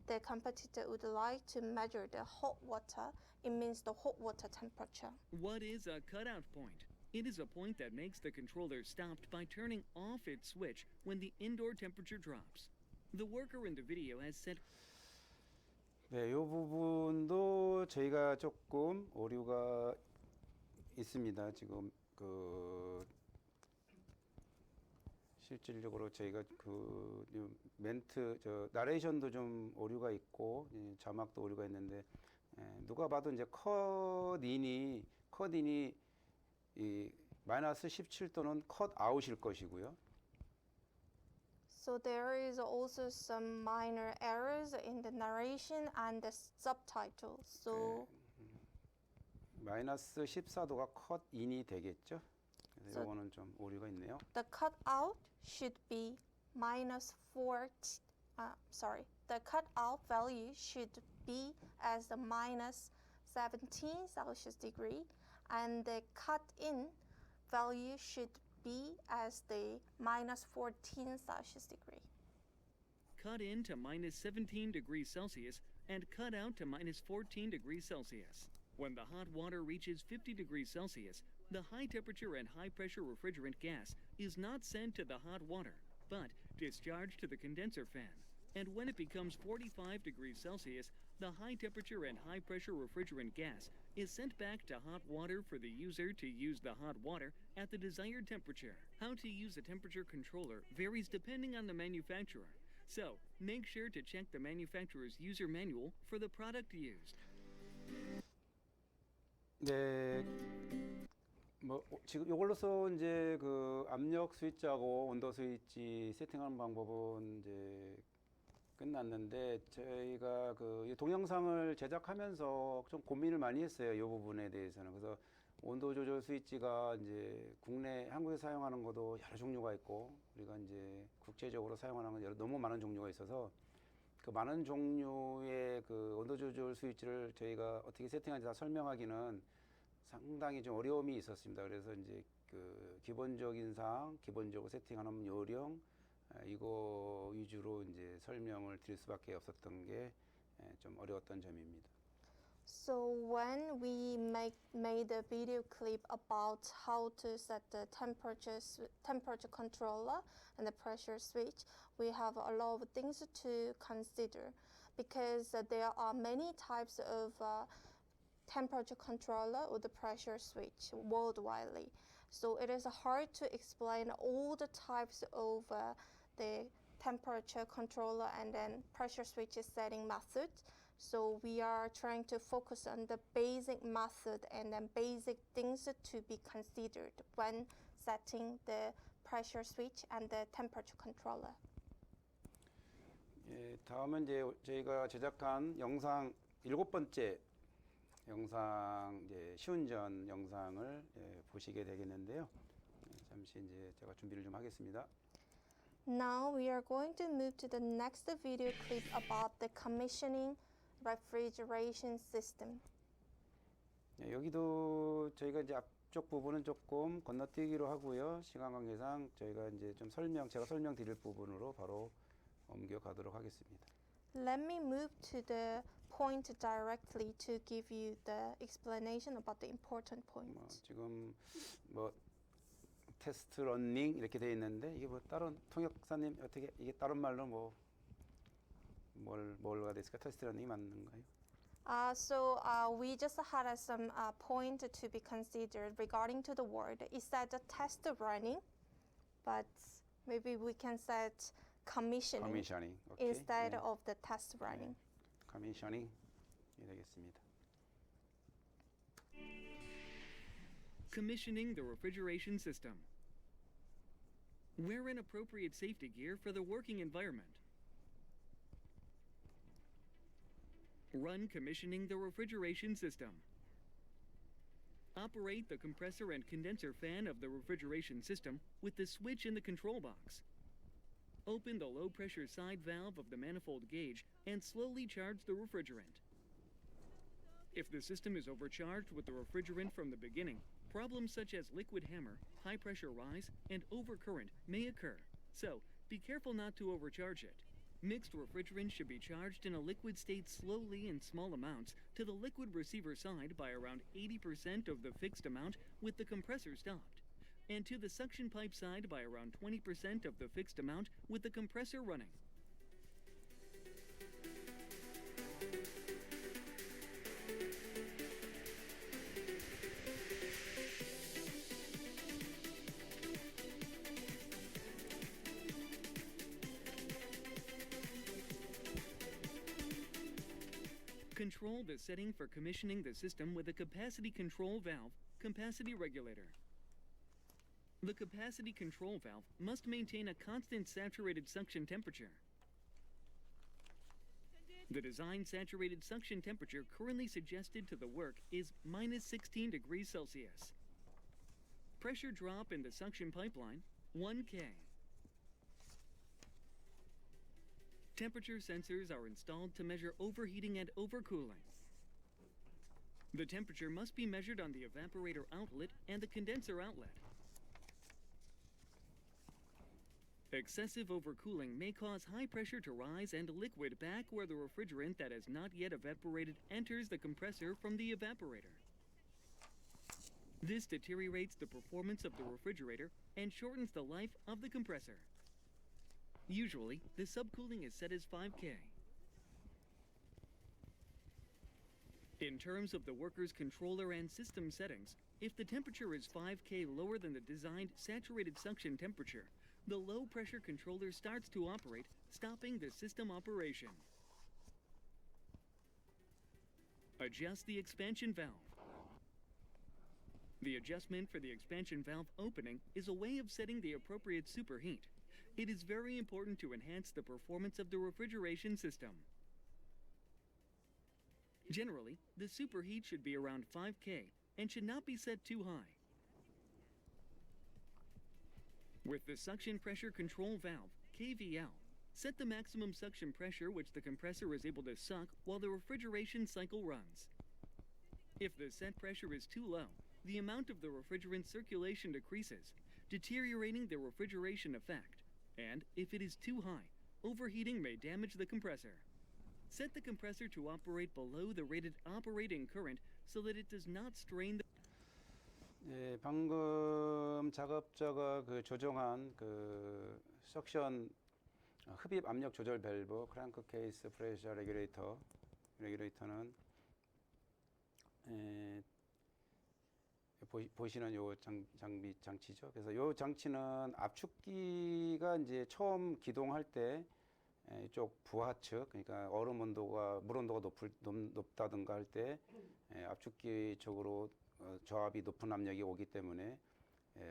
the competitor would like to measure the hot water, it means the hot water temperature. What is a cutout point? It is a point that makes the controller stopped by turning off its switch when the indoor temperature drops. The worker in the video has set 네, 이 부분도 저희가 조금 오류가 있습니다. 지금 실질적으로 저희가 멘트 나레이션도 좀 오류가 있고 자막도 오류가 있는데 누가 봐도 이제 컷인이 이 마이너스 17도는 컷아웃일 것이고요. So there is also some minor errors in the narration and the subtitles. So 마이너스 14도가 컷인이 되겠죠. 그래서 So- 이거는 좀 오류가 있네요. the cutout should be the cutout value should be as the minus 17 Celsius degree, and the cut-in value should be as the minus 14 Celsius degree. cut in to minus 17 degrees Celsius and cut out to minus 14 degrees Celsius. When the hot water reaches 50 degrees Celsius, the high temperature and high pressure refrigerant gas is not sent to the hot water, but discharged to the condenser fan. And when it becomes 45 degrees Celsius, the high temperature and high pressure refrigerant gas is sent back to hot water for the user to use the hot water at the desired temperature. How to use a temperature controller varies depending on the manufacturer. So, make sure to check the manufacturer's user manual for the product used. 네, 뭐 지금 이걸로서 이제 압력 스위치하고 온도 스위치 세팅하는 방법은 이제 끝났는데 저희가 이 동영상을 제작하면서 좀 고민을 많이 했어요. 이 부분에 대해서는. 그래서 온도 조절 스위치가 이제 한국에서 사용하는 것도 여러 종류가 있고 우리가 이제 국제적으로 사용하는 건 너무 많은 종류가 있어서 그 많은 종류의 온도 조절 스위치를 저희가 어떻게 세팅하는지 다 설명하기는 상당히 좀 어려움이 있었습니다. 그래서 이제 기본적으로 세팅하는 요령 이거 위주로 이제 설명을 드릴 수밖에 없었던 게 좀 어려웠던 점입니다. So when we made a video clip about how to set the temperature controller and the pressure switch, we have a lot of things to consider because there are many types of temperature controller or the pressure switch worldwide. So it is hard to explain all the types of the temperature controller and then pressure switch setting methods. So we are trying to focus on the basic method and then basic things to be considered when setting the pressure switch and the temperature controller. 예, 다음은 이제 저희가 제작한 영상 7번째 영상 이제 시운전 영상을 보시게 되겠는데요. 잠시 이제 제가 준비를 좀 하겠습니다. Now we are going to move to the next video clip about the commissioning refrigeration system. 예, 여기도 저희가 이제 앞쪽 부분은 조금 건너뛰기로 하고요. 시간 관계상 저희가 이제 좀 제가 설명드릴 부분으로 바로 옮겨가도록 하겠습니다. Let me move to the point directly to give you the explanation about the important points. 지금 테스트 러닝 이렇게 돼 있는데 이게 다른 통역사님 어떻게 이게 다른 말로 뭐가 됐을까? 테스트 러닝이 맞는가요? So we just had some point to be considered regarding to the word. It said the test running, but maybe we can set commissioning 오케이. instead 네. of the test running. 커미셔닝 되겠습니다. Commissioning the refrigeration system. Wear an appropriate safety gear for the working environment. Run commissioning the refrigeration system. Operate the compressor and condenser fan of the refrigeration system with the switch in the control box. Open the low pressure side valve of the manifold gauge and slowly charge the refrigerant. If the system is overcharged with the refrigerant from the beginning, problems such as liquid hammer, high pressure rise, and overcurrent may occur. So, be careful not to overcharge it. Mixed refrigerant should be charged in a liquid state slowly in small amounts to the liquid receiver side by around 80% of the fixed amount with the compressor stopped, and to the suction pipe side by around 20% of the fixed amount with the compressor running. Control the setting for commissioning the system with a capacity control valve, capacity regulator. The capacity control valve must maintain a constant saturated suction temperature. The design saturated suction temperature currently suggested to the work is minus 16 degrees Celsius. Pressure drop in the suction pipeline, 1 K. Temperature sensors are installed to measure overheating and overcooling. The temperature must be measured on the evaporator outlet and the condenser outlet. Excessive overcooling may cause high pressure to rise and liquid back where the refrigerant that has not yet evaporated enters the compressor from the evaporator. This deteriorates the performance of the refrigerator and shortens the life of the compressor. Usually, the subcooling is set as 5 K. In terms of the worker's controller and system settings, if the temperature is 5 K lower than the designed saturated suction temperature, the low pressure controller starts to operate, stopping the system operation. Adjust the expansion valve. The adjustment for the expansion valve opening is a way of setting the appropriate superheat. It is very important to enhance the performance of the refrigeration system. Generally, the superheat should be around 5 K and should not be set too high. With the suction pressure control valve, KVL, set the maximum suction pressure which the compressor is able to suck while the refrigeration cycle runs. If the set pressure is too low, the amount of the refrigerant circulation decreases, deteriorating the refrigeration effect. And if it is too high, overheating may damage the compressor. Set the compressor to operate below the rated operating current so that it does not strain the... 예, 방금 작업자가 그 조정한 그 석션 흡입 압력 조절 밸브 크랭크케이스 프레셔 레귤레이터는 보시는 요 장치죠. 그래서 요 장치는 압축기가 이제 처음 기동할 때 이쪽 부하 측, 그러니까 얼음 온도가 물 온도가 높다든가 할 때 압축기 쪽으로 저압이 높은 압력이 오기 때문에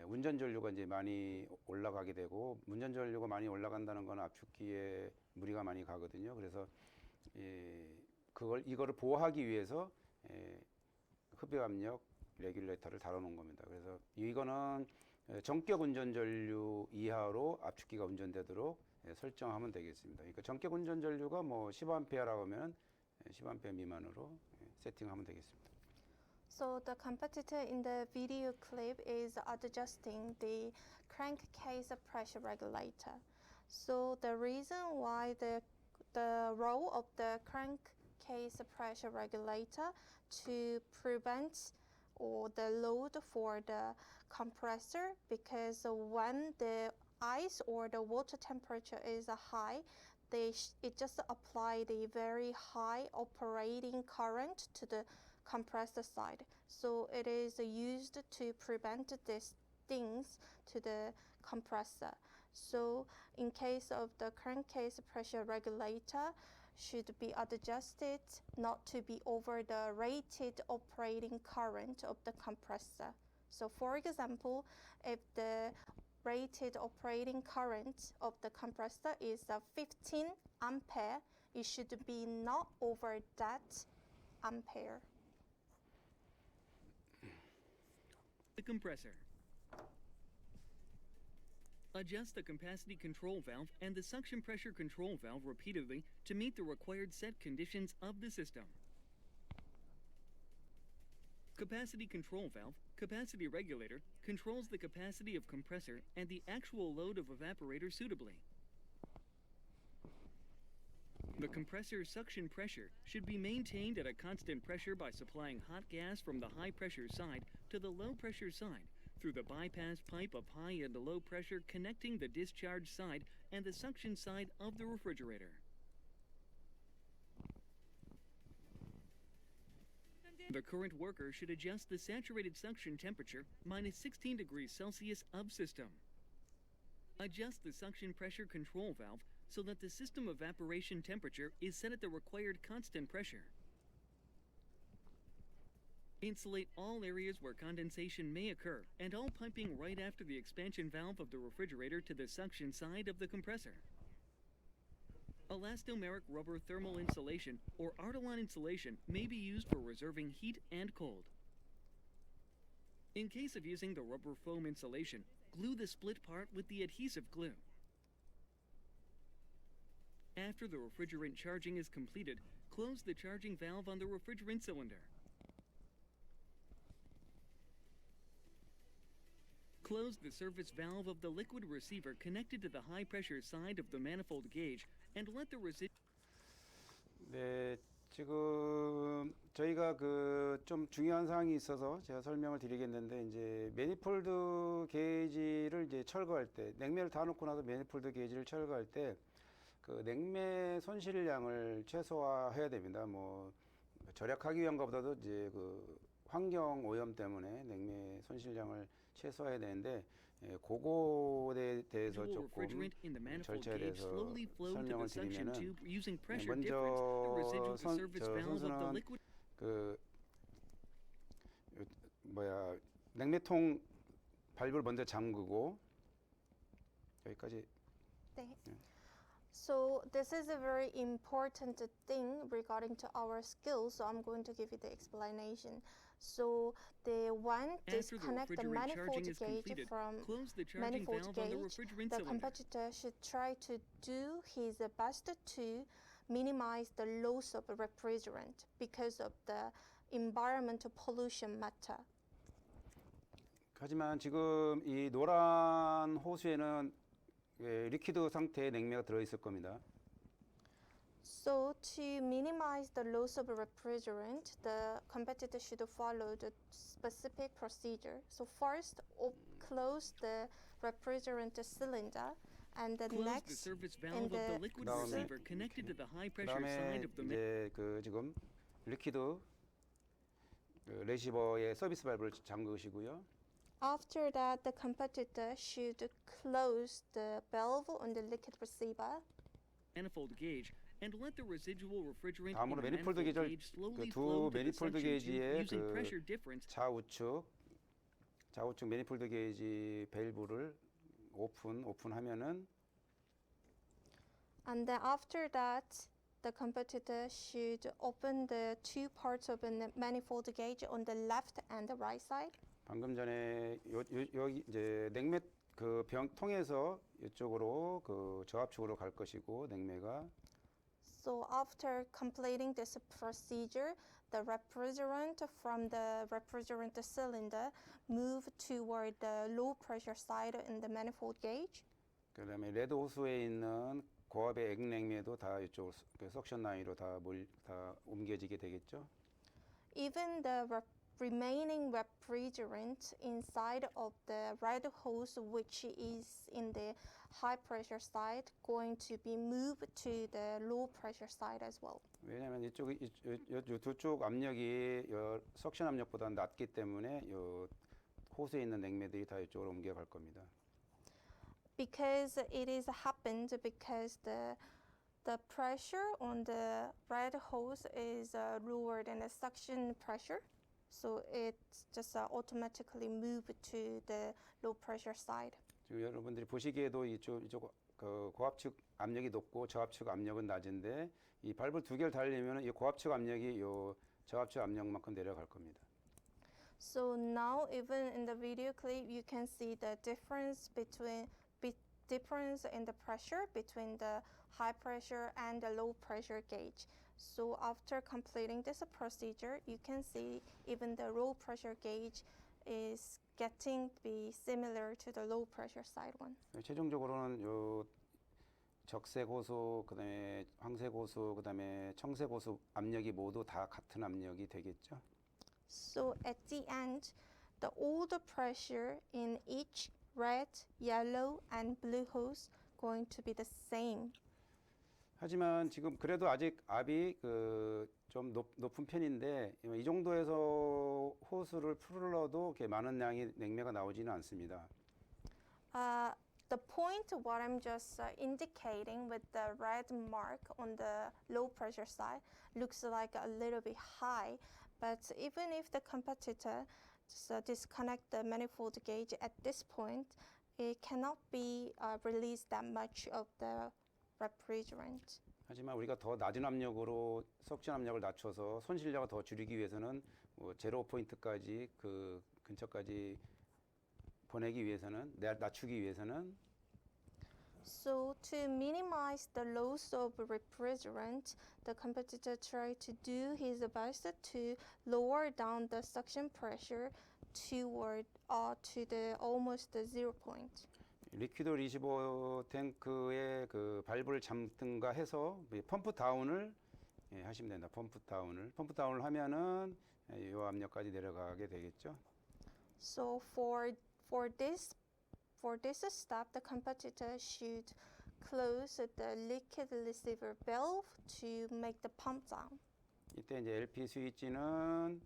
운전 전류가 이제 많이 올라가게 되고, 운전 전류가 많이 올라간다는 건 압축기에 무리가 많이 가거든요. 그래서 이거를 보호하기 위해서 흡입 압력 레귤레이터를 달아놓은 겁니다. 그래서 이거는 전격 운전 전류 이하로 압축기가 운전되도록 설정하면 되겠습니다. 그러니까 전격 운전 전류가 뭐 10A라고 하면 10A 미만으로 세팅하면 되겠습니다. So the competitor in the video clip is adjusting the crankcase pressure regulator. So the reason why the role of the crankcase pressure regulator to prevent or the load for the compressor, because when the ice or the water temperature is high, it just apply the very high operating current to the compressor side. So it is used to prevent these things to the compressor. So in case of the crankcase pressure regulator, should be adjusted not to be over the rated operating current of the compressor. So for example, if the rated operating current of the compressor is 15 ampere, it should be not over that ampere. The compressor. Adjust the capacity control valve and the suction pressure control valve repeatedly to meet the required set conditions of the system. Capacity control valve, capacity regulator, controls the capacity of compressor and the actual load of evaporator suitably. The compressor's suction pressure should be maintained at a constant pressure by supplying hot gas from the high pressure side to the low pressure side through the bypass pipe of high and low pressure connecting the discharge side and the suction side of the refrigerator. The current worker should adjust the saturated suction temperature minus 16 degrees Celsius of system. Adjust the suction pressure control valve so that the system evaporation temperature is set at the required constant pressure. Insulate all areas where condensation may occur and all piping right after the expansion valve of the refrigerator to the suction side of the compressor. Elastomeric rubber thermal insulation or Artelon insulation may be used for reserving heat and cold. In case of using the rubber foam insulation, glue the split part with the adhesive glue. After the refrigerant charging is completed, close the charging valve on the refrigerant cylinder. Close the service valve of the liquid receiver connected to the high pressure side of the manifold gauge and let the 네, 지금 저희가 그 좀 중요한 사항이 있어서 제가 설명을 드리겠는데 이제 매니폴드 게이지를 이제 철거할 때 냉매를 다 놓고 나서 매니폴드 게이지를 철거할 때 그 냉매 손실량을 최소화해야 됩니다. 뭐 절약하기 위한 것보다도 이제 그 환경 오염 때문에 냉매 손실량을 최소화해야 되는데 그거에 대해서 조금 절차에 대해서 설명을 드리면은 먼저 선수는 그 냉매통 밸브를 먼저 잠그고 여기까지. 네. So this is a very important thing regarding to our skills. So I'm going to give you the explanation. So the one disconnect the manifold gauge from manifold gauge, the competitor should try to do his best to minimize the loss of refrigerant because of the environmental pollution matter. 하지만 지금 이 노란 호수에는 리퀴드 상태의 냉매가 들어 있을 겁니다. So to minimize the loss of refrigerant, the competitor should follow the specific procedure. So first, close the refrigerant cylinder, and the next, the service valve of the liquid receiver connected to the high pressure side of the 이제 그 지금 리퀴드 레시버의 서비스 밸브를 잠그시고요. After that, the competitor should close the valve on the liquid receiver. Manifold gauge and let the residual refrigerant 다음으로 in the 매니폴드 manifold 게이지를 gauge slowly 그 flow 두 to the 매니폴드 suction tube 게이지의 using 그 pressure difference. 좌우측 매니폴드 게이지 밸브를 오픈하면은 And then after that, the competitor should open the two parts of the manifold gauge on the left and the right side. 방금 전에 여기 이제 냉매 그 병통에서 이쪽으로 그 저압축으로 갈 것이고 냉매가. So after completing this procedure, the refrigerant from the refrigerant cylinder move toward the low pressure side in the manifold gauge. 그다음에 레드 호수에 있는 고압의 액냉매도 다 이쪽 석션 라인으로 다 옮겨지게 되겠죠. Even the remaining refrigerant inside of the red hose, which is in the high pressure side, going to be moved to the low pressure side as well. 왜냐하면 이 두 쪽 압력이 석션 압력보다 낮기 때문에 호수에 있는 냉매들이 다 이쪽으로 옮겨갈 겁니다. Because it is happened because the pressure on the red hose is lower than the suction pressure. So it's just automatically moved to the low pressure side. 지금 여러분들이 보시기에도 이쪽 그 고압측 압력이 높고 저압측 압력은 낮은데 이 밸브 두 개를 달리면 이 고압측 압력이 요 저압측 압력만큼 내려갈 겁니다. So now even in the video clip you can see the difference in the pressure between the high pressure and the low pressure gauge. So after completing this procedure, you can see even the low pressure gauge is getting to be similar to the low pressure side one. 최종적으로는 적색 호수, 그다음에 황색 호수, 그다음에 청색 호수 압력이 모두 다 같은 압력이 되겠죠. So at the end, all the pressure in each red, yellow, and blue hose going to be the same. 하지만 지금 그래도 아직 압이 좀 높은 편인데 이 정도에서 호스를 풀러도 이렇게 많은 양의 냉매가 나오지는 않습니다. The point what I'm just indicating with the red mark on the low pressure side looks like a little bit high, but even if the competitor just disconnect the manifold gauge at this point, it cannot be released that much of the refrigerant. 하지만 우리가 더 낮은 압력으로 석션 압력을 낮춰서 손실량을 더 줄이기 위해서는 제로 포인트까지 그 근처까지 보내기 위해서는 낮추기 위해서는 So to minimize the loss of refrigerant, the competitor tried to do his best to lower down the suction pressure toward to the almost the 0 point. 리퀴드 리시버 탱크의 그 발브를 잠든가 해서 펌프 다운을 하시면 된다. 펌프 다운을 하면은 이 압력까지 내려가게 되겠죠. So for this step, the competitor should close the liquid receiver valve to make the pump down. 이때 이제 LP 스위치는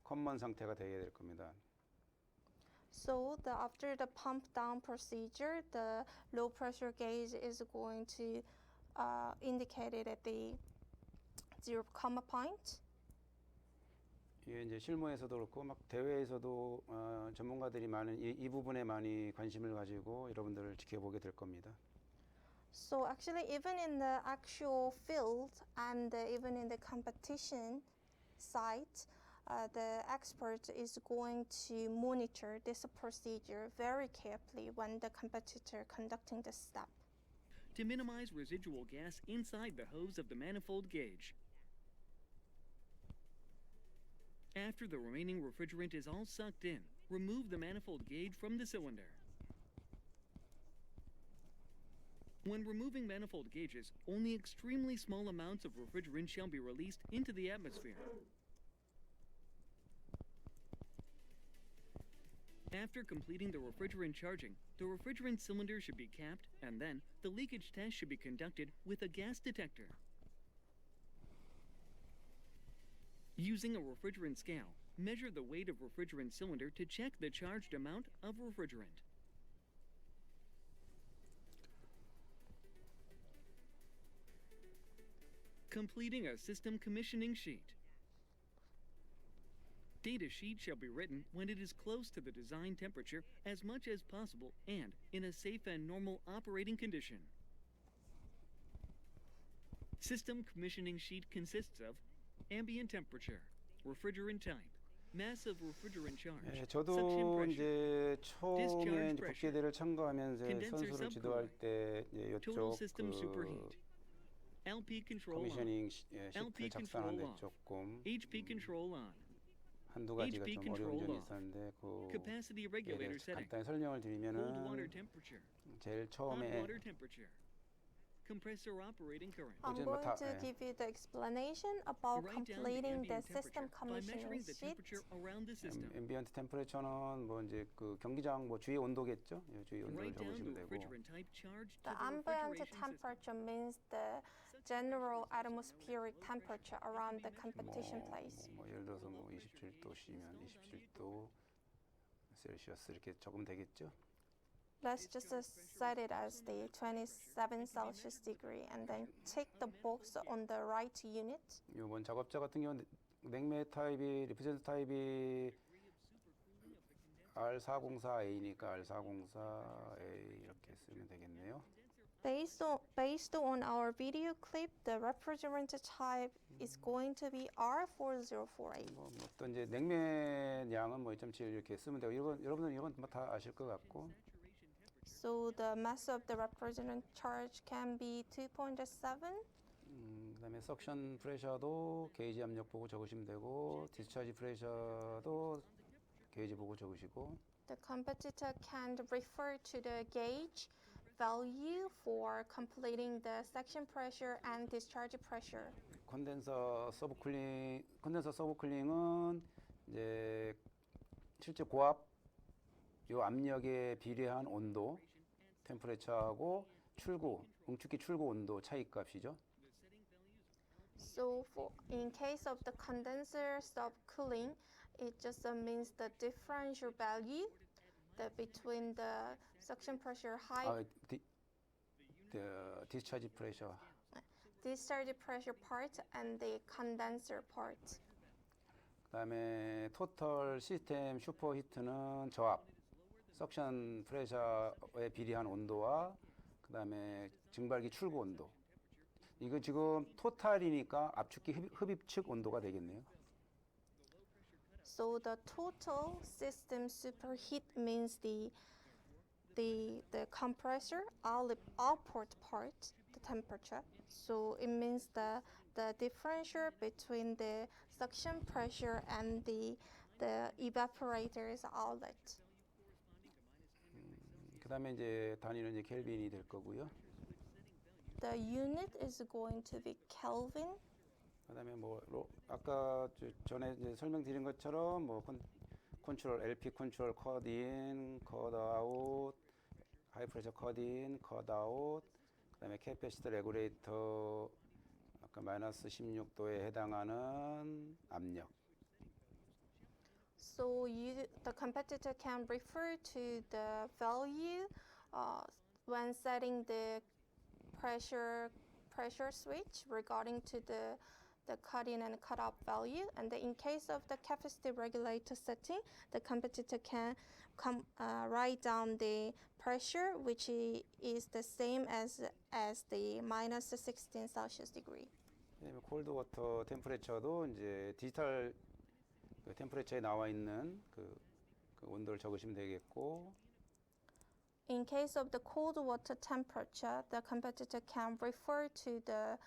커먼 상태가 되게 될 겁니다. So after the pump down procedure, the low pressure gauge is going to indicate it at the 0 comma point. 이게 이제 실무에서도 그렇고 막 대회에서도 전문가들이 많은 이 부분에 많이 관심을 가지고 여러분들을 지켜보게 될 겁니다. So actually, even in the actual field and even in the competition site, the expert is going to monitor this procedure very carefully when the competitor conducting the step. To minimize residual gas inside the hose of the manifold gauge. After the remaining refrigerant is all sucked in, remove the manifold gauge from the cylinder. When removing manifold gauges, only extremely small amounts of refrigerant shall be released into the atmosphere. After completing the refrigerant charging, the refrigerant cylinder should be capped, and then the leakage test should be conducted with a gas detector. Using a refrigerant scale, measure the weight of refrigerant cylinder to check the charged amount of refrigerant. Completing a system commissioning sheet. Data sheet shall be written when it is close to the design temperature as much as possible and in a safe and normal operating condition. System commissioning sheet consists of ambient temperature, refrigerant type, mass of refrigerant charge, 저도 suction pressure, 이제 처음에 이제 국제대회를 참가하면서 condenser 선수를 지도할 subcooling, 때 total 이쪽 system 그 superheat, LP control on, 커미셔닝 LP 시트 작성하는데 control off, 조금 HP control on, 한두 가지가 HP 좀 어려운 control 점이 off, 있었는데 capacity 그에 regulator 대해서 setting, 간단히 설명을 cold water 드리면은 temperature, 제일 hot 처음에 water temperature, compressor operating current. I'm 이제 going 다, to give you the explanation about Write down the completing the ambient system temperature by measuring commissioning the sheet. temperature around the system. 앰비언트 템퍼레처는 뭐 이제 그 경기장 뭐 주위 온도겠죠? 예, 주위 온도를 Write down 적으시면 the 되고 refrigerant type charged to The the ambient refrigeration system. temperature means the general atmospheric temperature around the competition place. 뭐 예를 들어서 뭐 27도시면 27도 셀시어스 이렇게 적으면 되겠죠? Let's just set it as the 27 Celsius degree and then tick the box on the right unit. 이번 작업자 같은 경우는 냉매 타입이 리프레젠트 타입이 R404A니까 R404A 이렇게 쓰면 되겠네요. Based on our video clip, the refrigerant type is going to be R4048. 뭐 어떤 이제 냉매 양은 뭐 2.7 이렇게 쓰면 되고 여러분들 이건 뭐 다 아실 것 같고. So the mass of the refrigerant charge can be 2.7. 그다음에 석션 프레셔도 게이지 압력 보고 적으시면 되고 디스차지 프레셔도 게이지 보고 적으시고 The competitor can refer to the gauge value for completing the section pressure and discharge pressure. 컨덴서 서브쿨링은 이제 실제 고압 요 압력에 비례한 온도, 템퍼레처하고 응축기 출구 온도 차이값이죠. So in case of the condenser subcooling, it just means the differential value between the suction pressure high the discharge pressure. discharge pressure part and the condenser part. 그다음에 토탈 시스템 슈퍼히트는 저압, 석션 프레셔에 비례한 온도와 그다음에 증발기 출구 온도. 이거 지금 토탈이니까 압축기 흡입 측 온도가 되겠네요. So the total system superheat means the compressor output part, the temperature. So it means the differential between the suction pressure and the evaporator's outlet. 그다음에 이제 단위는 이제 켈빈이 될 거고요. The unit is going to be Kelvin. 그다음에 뭐 아까 전에 이제 설명드린 것처럼 뭐 컨트롤 LP 컨트롤 컷인, 컷아웃, 하이 프레셔 컷인, 컷아웃, 그다음에 캐패시터 레귤레이터 아까 마이너스 16도에 해당하는 압력. So the competitor can refer to the value when setting the pressure switch regarding to the cut-in and cut-off value. And in case of the capacity regulator setting, the competitor can write down the pressure, which is the same as the minus 16 Celsius degree. 콜드 워터 템퍼레처도 이제 디지털 그 템퍼레처에 나와 있는 그 온도를 적으시면 되겠고. In case of the cold water temperature, the competitor can refer to the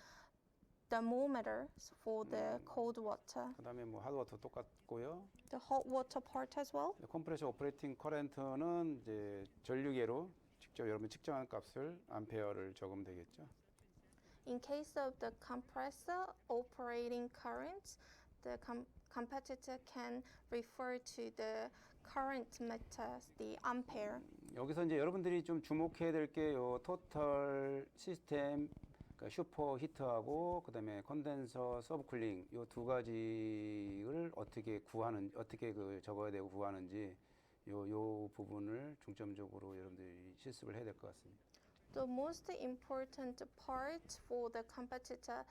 thermometer for the cold water. 그다음에 뭐 핫 워터 똑같고요. The hot water part as well. 컴프레셔 오퍼레이팅 커런트는 이제 전류계로 직접 여러분 측정한 값을 암페어를 적으면 되겠죠. In case of the compressor operating current, the competitor can refer to the current meter, the ampere. 여기서 이제 여러분들이 좀 주목해야 될 게 요 토탈 시스템 그러니까 슈퍼 히트하고 그다음에 컨덴서 서브쿨링 요 두 가지를 어떻게 그 적어야 되고 구하는지 요 부분을 중점적으로 여러분들이 실습을 해야 될 것 같습니다. The most important part for the competitor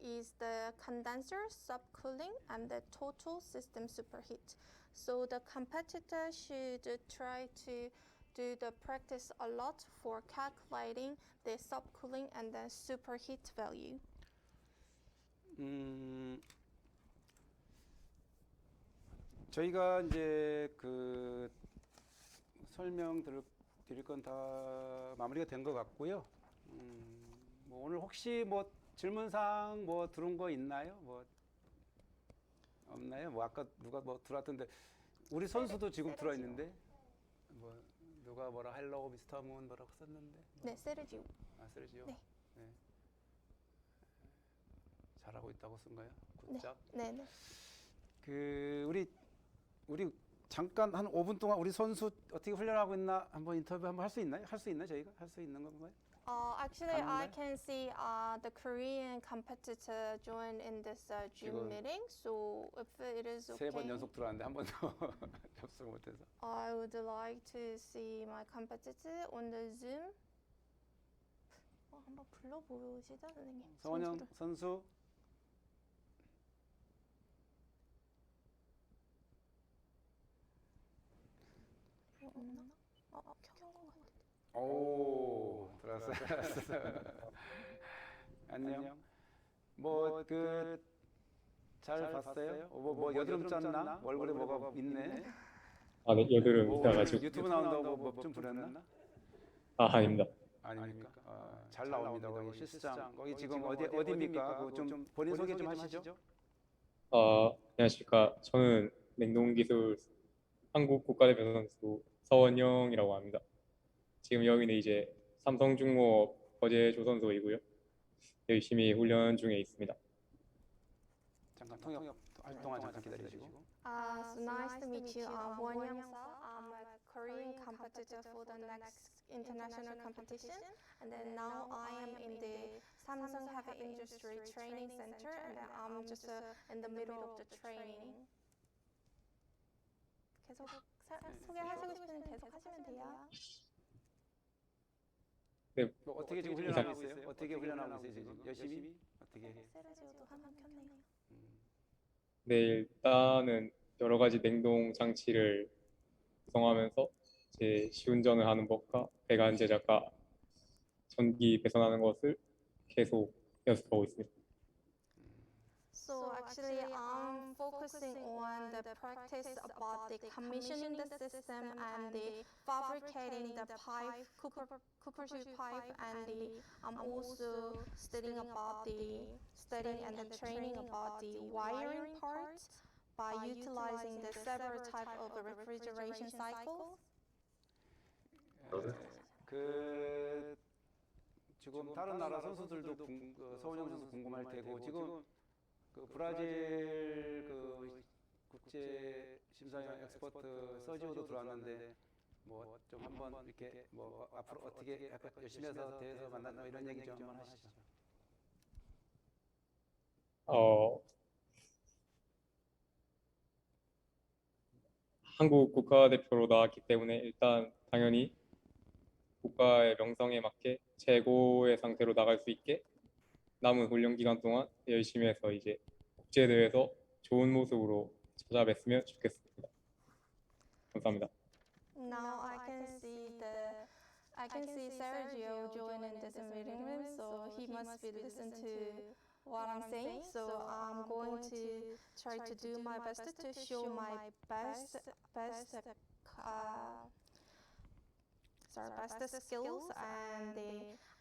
is the condenser subcooling and the total system superheat. So the competitor should try to do the practice a lot for calculating the subcooling and the superheat value. 저희가 이제 그 설명 드릴 건 다 마무리가 된 것 같고요. 뭐 오늘 혹시 뭐 질문사항 뭐 들은 거 있나요? 뭐 없나요? 뭐 아까 누가 뭐 들어왔던데 우리 선수도 지금 들어 있는데 뭐 누가 뭐라 헬로우 미스터 문 뭐라고 썼는데? 네, 세르지오. 아, 세르지오. 네. 네. 잘하고 있다고 쓴 거예요? 네. 굿잡. 네, 네. 그 우리 잠깐 한 5분 동안 우리 선수 어떻게 훈련하고 있나 한번 인터뷰 한번 할 수 있나요? 할 수 있나 저희가? 할 수 있는 건가요? Actually, I can see the Korean competitor join in this Zoom meeting. So if it is okay, 3번 연속 들어왔는데 한 번도 접속 못해서. I would like to see my competitor on the Zoom. 한번 불러보시죠, 선생님. 성원영 선수. 없나? 켜는 것 같아. 오, 들어왔어. 안녕. 뭐 그 잘 봤어요? 뭐 여드름 짰나? 얼굴에 뭐가 있네. 아, 네, 여드름 뭐 있다가지고. 유튜브 나온다고 뭐 좀 부렸나? 아, 아닙니다. 아닙니까? 잘 나옵니다. 거기 실습장. 거기 지금 어디입니까? 그거 좀 본인 소개 좀 하시죠. 안녕하십니까. 저는 냉동기술 한국 국가대표 선수 서원영이라고 합니다. 지금 여기는 이제 삼성중공업 거제 조선소이고요. 열심히 훈련 중에 있습니다. 잠깐 통역 할 동안 잠깐 기다리시고. So nice to meet you. I'm Won Young-seo. I'm a Korean competitor for the next international competition. And then now I am in the Samsung Heavy Industry Training Center, and then I'm just in the middle of the training. 계속 소개하시고 싶으면 계속 하시면 돼요. 네, 뭐 어떻게 지금 훈련하고 있어요? 어떻게 훈련하고 있어요 지금? 열심히? 어떻게? 세르지오도 화면 켰네요. 네, 일단은 여러 가지 냉동 장치를 구성하면서 제 시운전을 하는 법과 배관 제작과 전기 배선하는 것을 계속 연습하고 있습니다. So actually, I'm focusing on the practice about the commissioning the system and the fabricating the pipe, Cooper tube pipe, and I'm also studying and the training about the wiring parts by utilizing the several type of refrigeration cycles. 그 지금 다른 나라 선수들도 서원영 선수 궁금할 테고 지금 그 브라질 그 국제 심사위원 엑스퍼트 서지오도 들어왔는데 뭐 좀 한번 이렇게 뭐 앞으로 어떻게 약간 열심히 해서 대회에서 만나는 이런 얘기 좀 한번 하시죠. 한국 국가대표로 나왔기 때문에 일단 당연히 국가의 명성에 맞게 최고의 상태로 나갈 수 있게 남은 훈련 기간 동안 열심히 해서 이제 국제대회에서 좋은 모습으로 찾아뵀으면 좋겠습니다. 감사합니다. Now I can see Sergio joining this meeting room, so he must be listening to what I'm saying. So I'm going to try to do my best to show my best skills, and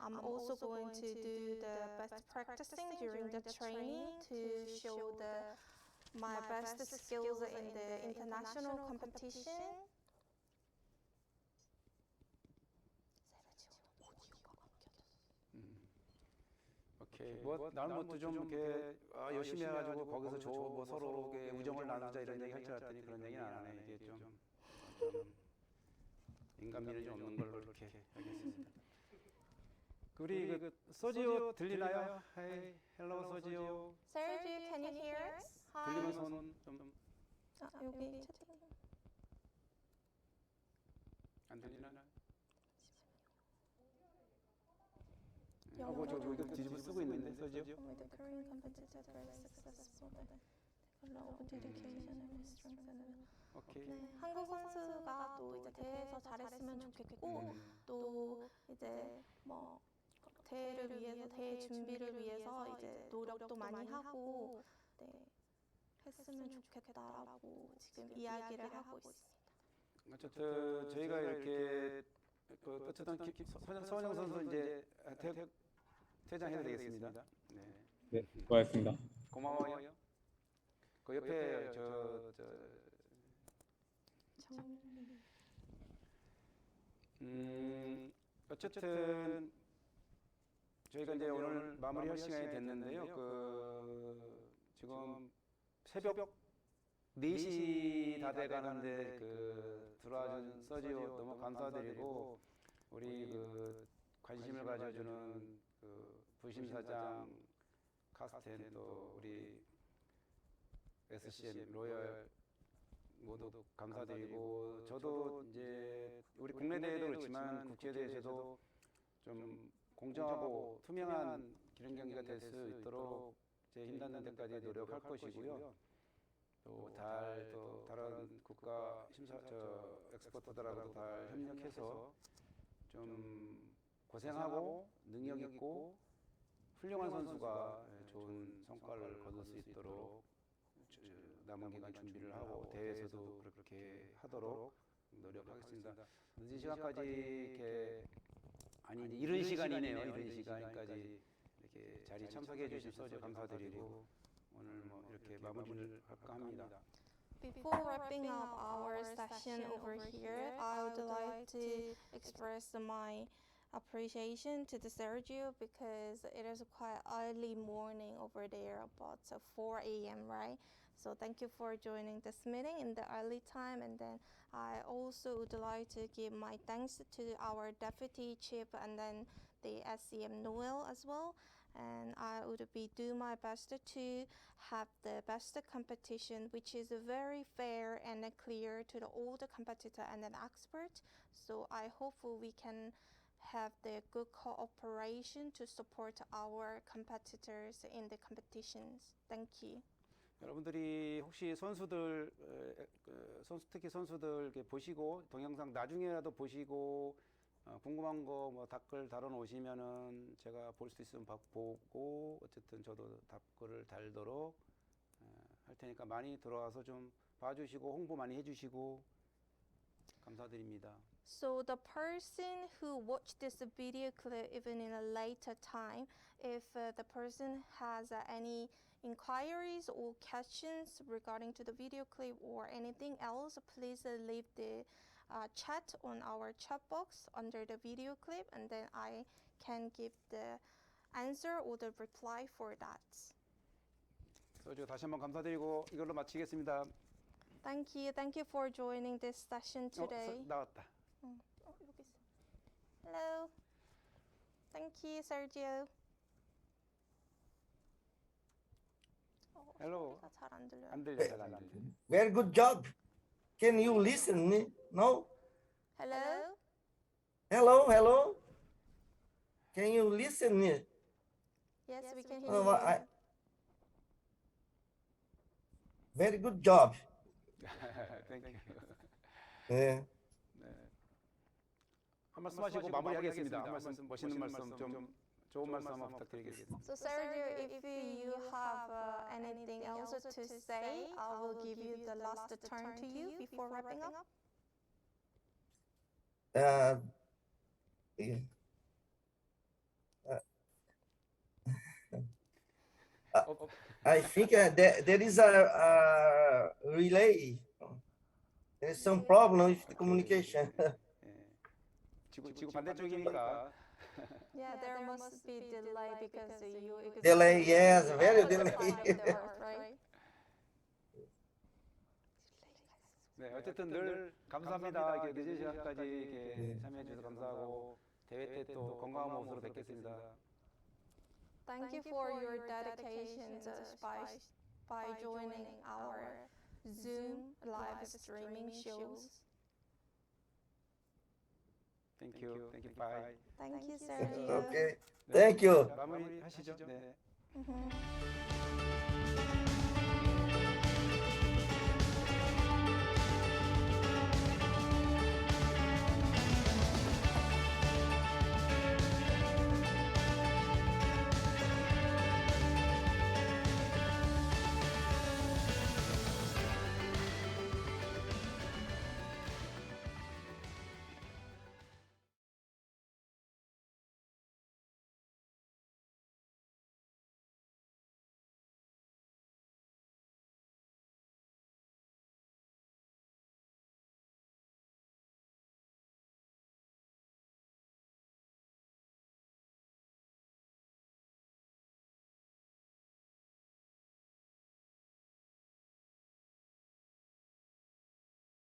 I'm also going to do the best practicing during the training to show my best skills in the international competition. 오케이. 뭐 나는 것도 좀 이렇게 열심히 해가지고 거기서 뭐 서로 우정을 나누자 이런 얘기 할 줄 알았더니 그런 얘기는 안 하네. 이게 좀 인간미를 좀 없는 걸로 이렇게 알겠습니다. 우리 그 서지오 들리나요? Hey, hello 서지오. Sergio, can you hear us? Hi. 들리면 손 좀. 여기 채팅. 안 들리나? 뭐 저 이거 뒤집어 쓰고 있는데 서지오. The Korean competitor very successful. Dedication and strength. 오케이. 네, 한국 선수가 또 이제 대회에서 잘했으면 좋겠고 또 이제 뭐 대회를 위해서 대회 준비를 위해서 이제 노력도 많이 하고 네, 했으면 좋겠다라고 지금 이야기를 하고 있습니다. 어쨌든 저희가 이렇게 어쨌든 서원영 선수 이제 퇴장해야 되겠습니다. 네. 네, 수고하셨습니다. 고마워요. 그 옆에 어쨌든 저희가 이제 오늘 마무리할 시간이 됐는데요. 그 지금 새벽 4시 다 돼가는데 그 들어와준 서지오 너무 감사드리고 우리 그 관심을 가져주는 그 부심사장 카스텐 또 우리 SCM 로열 모두 감사드리고 저도 이제 우리 국내 대회도 그렇지만 국제 대회에서도 좀 공정하고 투명한 기록 경기가 될 수 있도록 제 힘닿는 데까지 노력할 것이고요. 또 다른 국가 엑스퍼터들하고도 잘 협력해서 좀 고생하고 능력 있고 훌륭한 선수가 좋은 성과를 거둘 수 있도록 남은 기간 준비를 하고 대회에서도 그렇게 하도록 노력하겠습니다. 늦은 시간까지 이렇게 이른 시간이네요. 이른 시간까지 이렇게 자리 참석해 주신 서지오 감사드리고 오늘 뭐 이렇게 마무리를 할까 합니다. Before wrapping up our session over here, I would like to express my appreciation to the Sergio because it is quite early morning over there, about 4 a.m., right? So thank you for joining this meeting in the early time. And then I also would like to give my thanks to our Deputy Chief and then the SCM Noel as well. And I would do my best to have the best competition, which is very fair and clear to all the competitor and an expert. So I hope we can have the good cooperation to support our competitors in the competitions. Thank you. 여러분들이 혹시 선수들, 특히 선수들 이렇게 보시고 동영상 나중에라도 보시고 궁금한 거 뭐 댓글 달아놓으시면은 제가 볼 수 있으면 보고 어쨌든 저도 댓글을 달도록 할 테니까 많이 들어와서 좀 봐주시고 홍보 많이 해주시고 감사드립니다. So the person who watched this video clip even in a later time, if the person has any inquiries or questions regarding to the video clip or anything else, please leave the chat on our chat box under the video clip, and then I can give the answer or the reply for that. 서지호 다시 한번 감사드리고 이걸로 마치겠습니다. Thank you for joining this session today. 나왔다. 여기 있어. Hello. Thank you, Sergio. Hello. 소리가 잘 안 들려요. 안 들려, 잘 안 들려. Very good job. Can you listen me? No? Hello. Hello, hello. Can you listen me? Yes, we can hear Oh, you. Very good job. Thank you. 네. 한 말씀 하시고 마무리하겠습니다. 한 말씀, 멋있는 말씀, 좀 좋은 말씀 한번 부탁드리겠습니다. So Sergio, if you have anything else to say, I will give you the last turn to you before wrapping up. Yeah. I think there is a relay. There is some problem with the communication. 지구 반대쪽이니까. Yeah, there must be delay because you. Delay, yes, very delay. Right? 네, 어쨌든 늘 감사합니다. 이렇게 늦은 시간까지 이렇게 참여해 주셔서 감사하고 대회 때 또 건강한 모습으로 뵙겠습니다. Thank you for your dedication by joining our Zoom live streaming shows. Thank you. Bye. Thank you, Sergio. Okay, thank you. 마무리 하시죠. 네.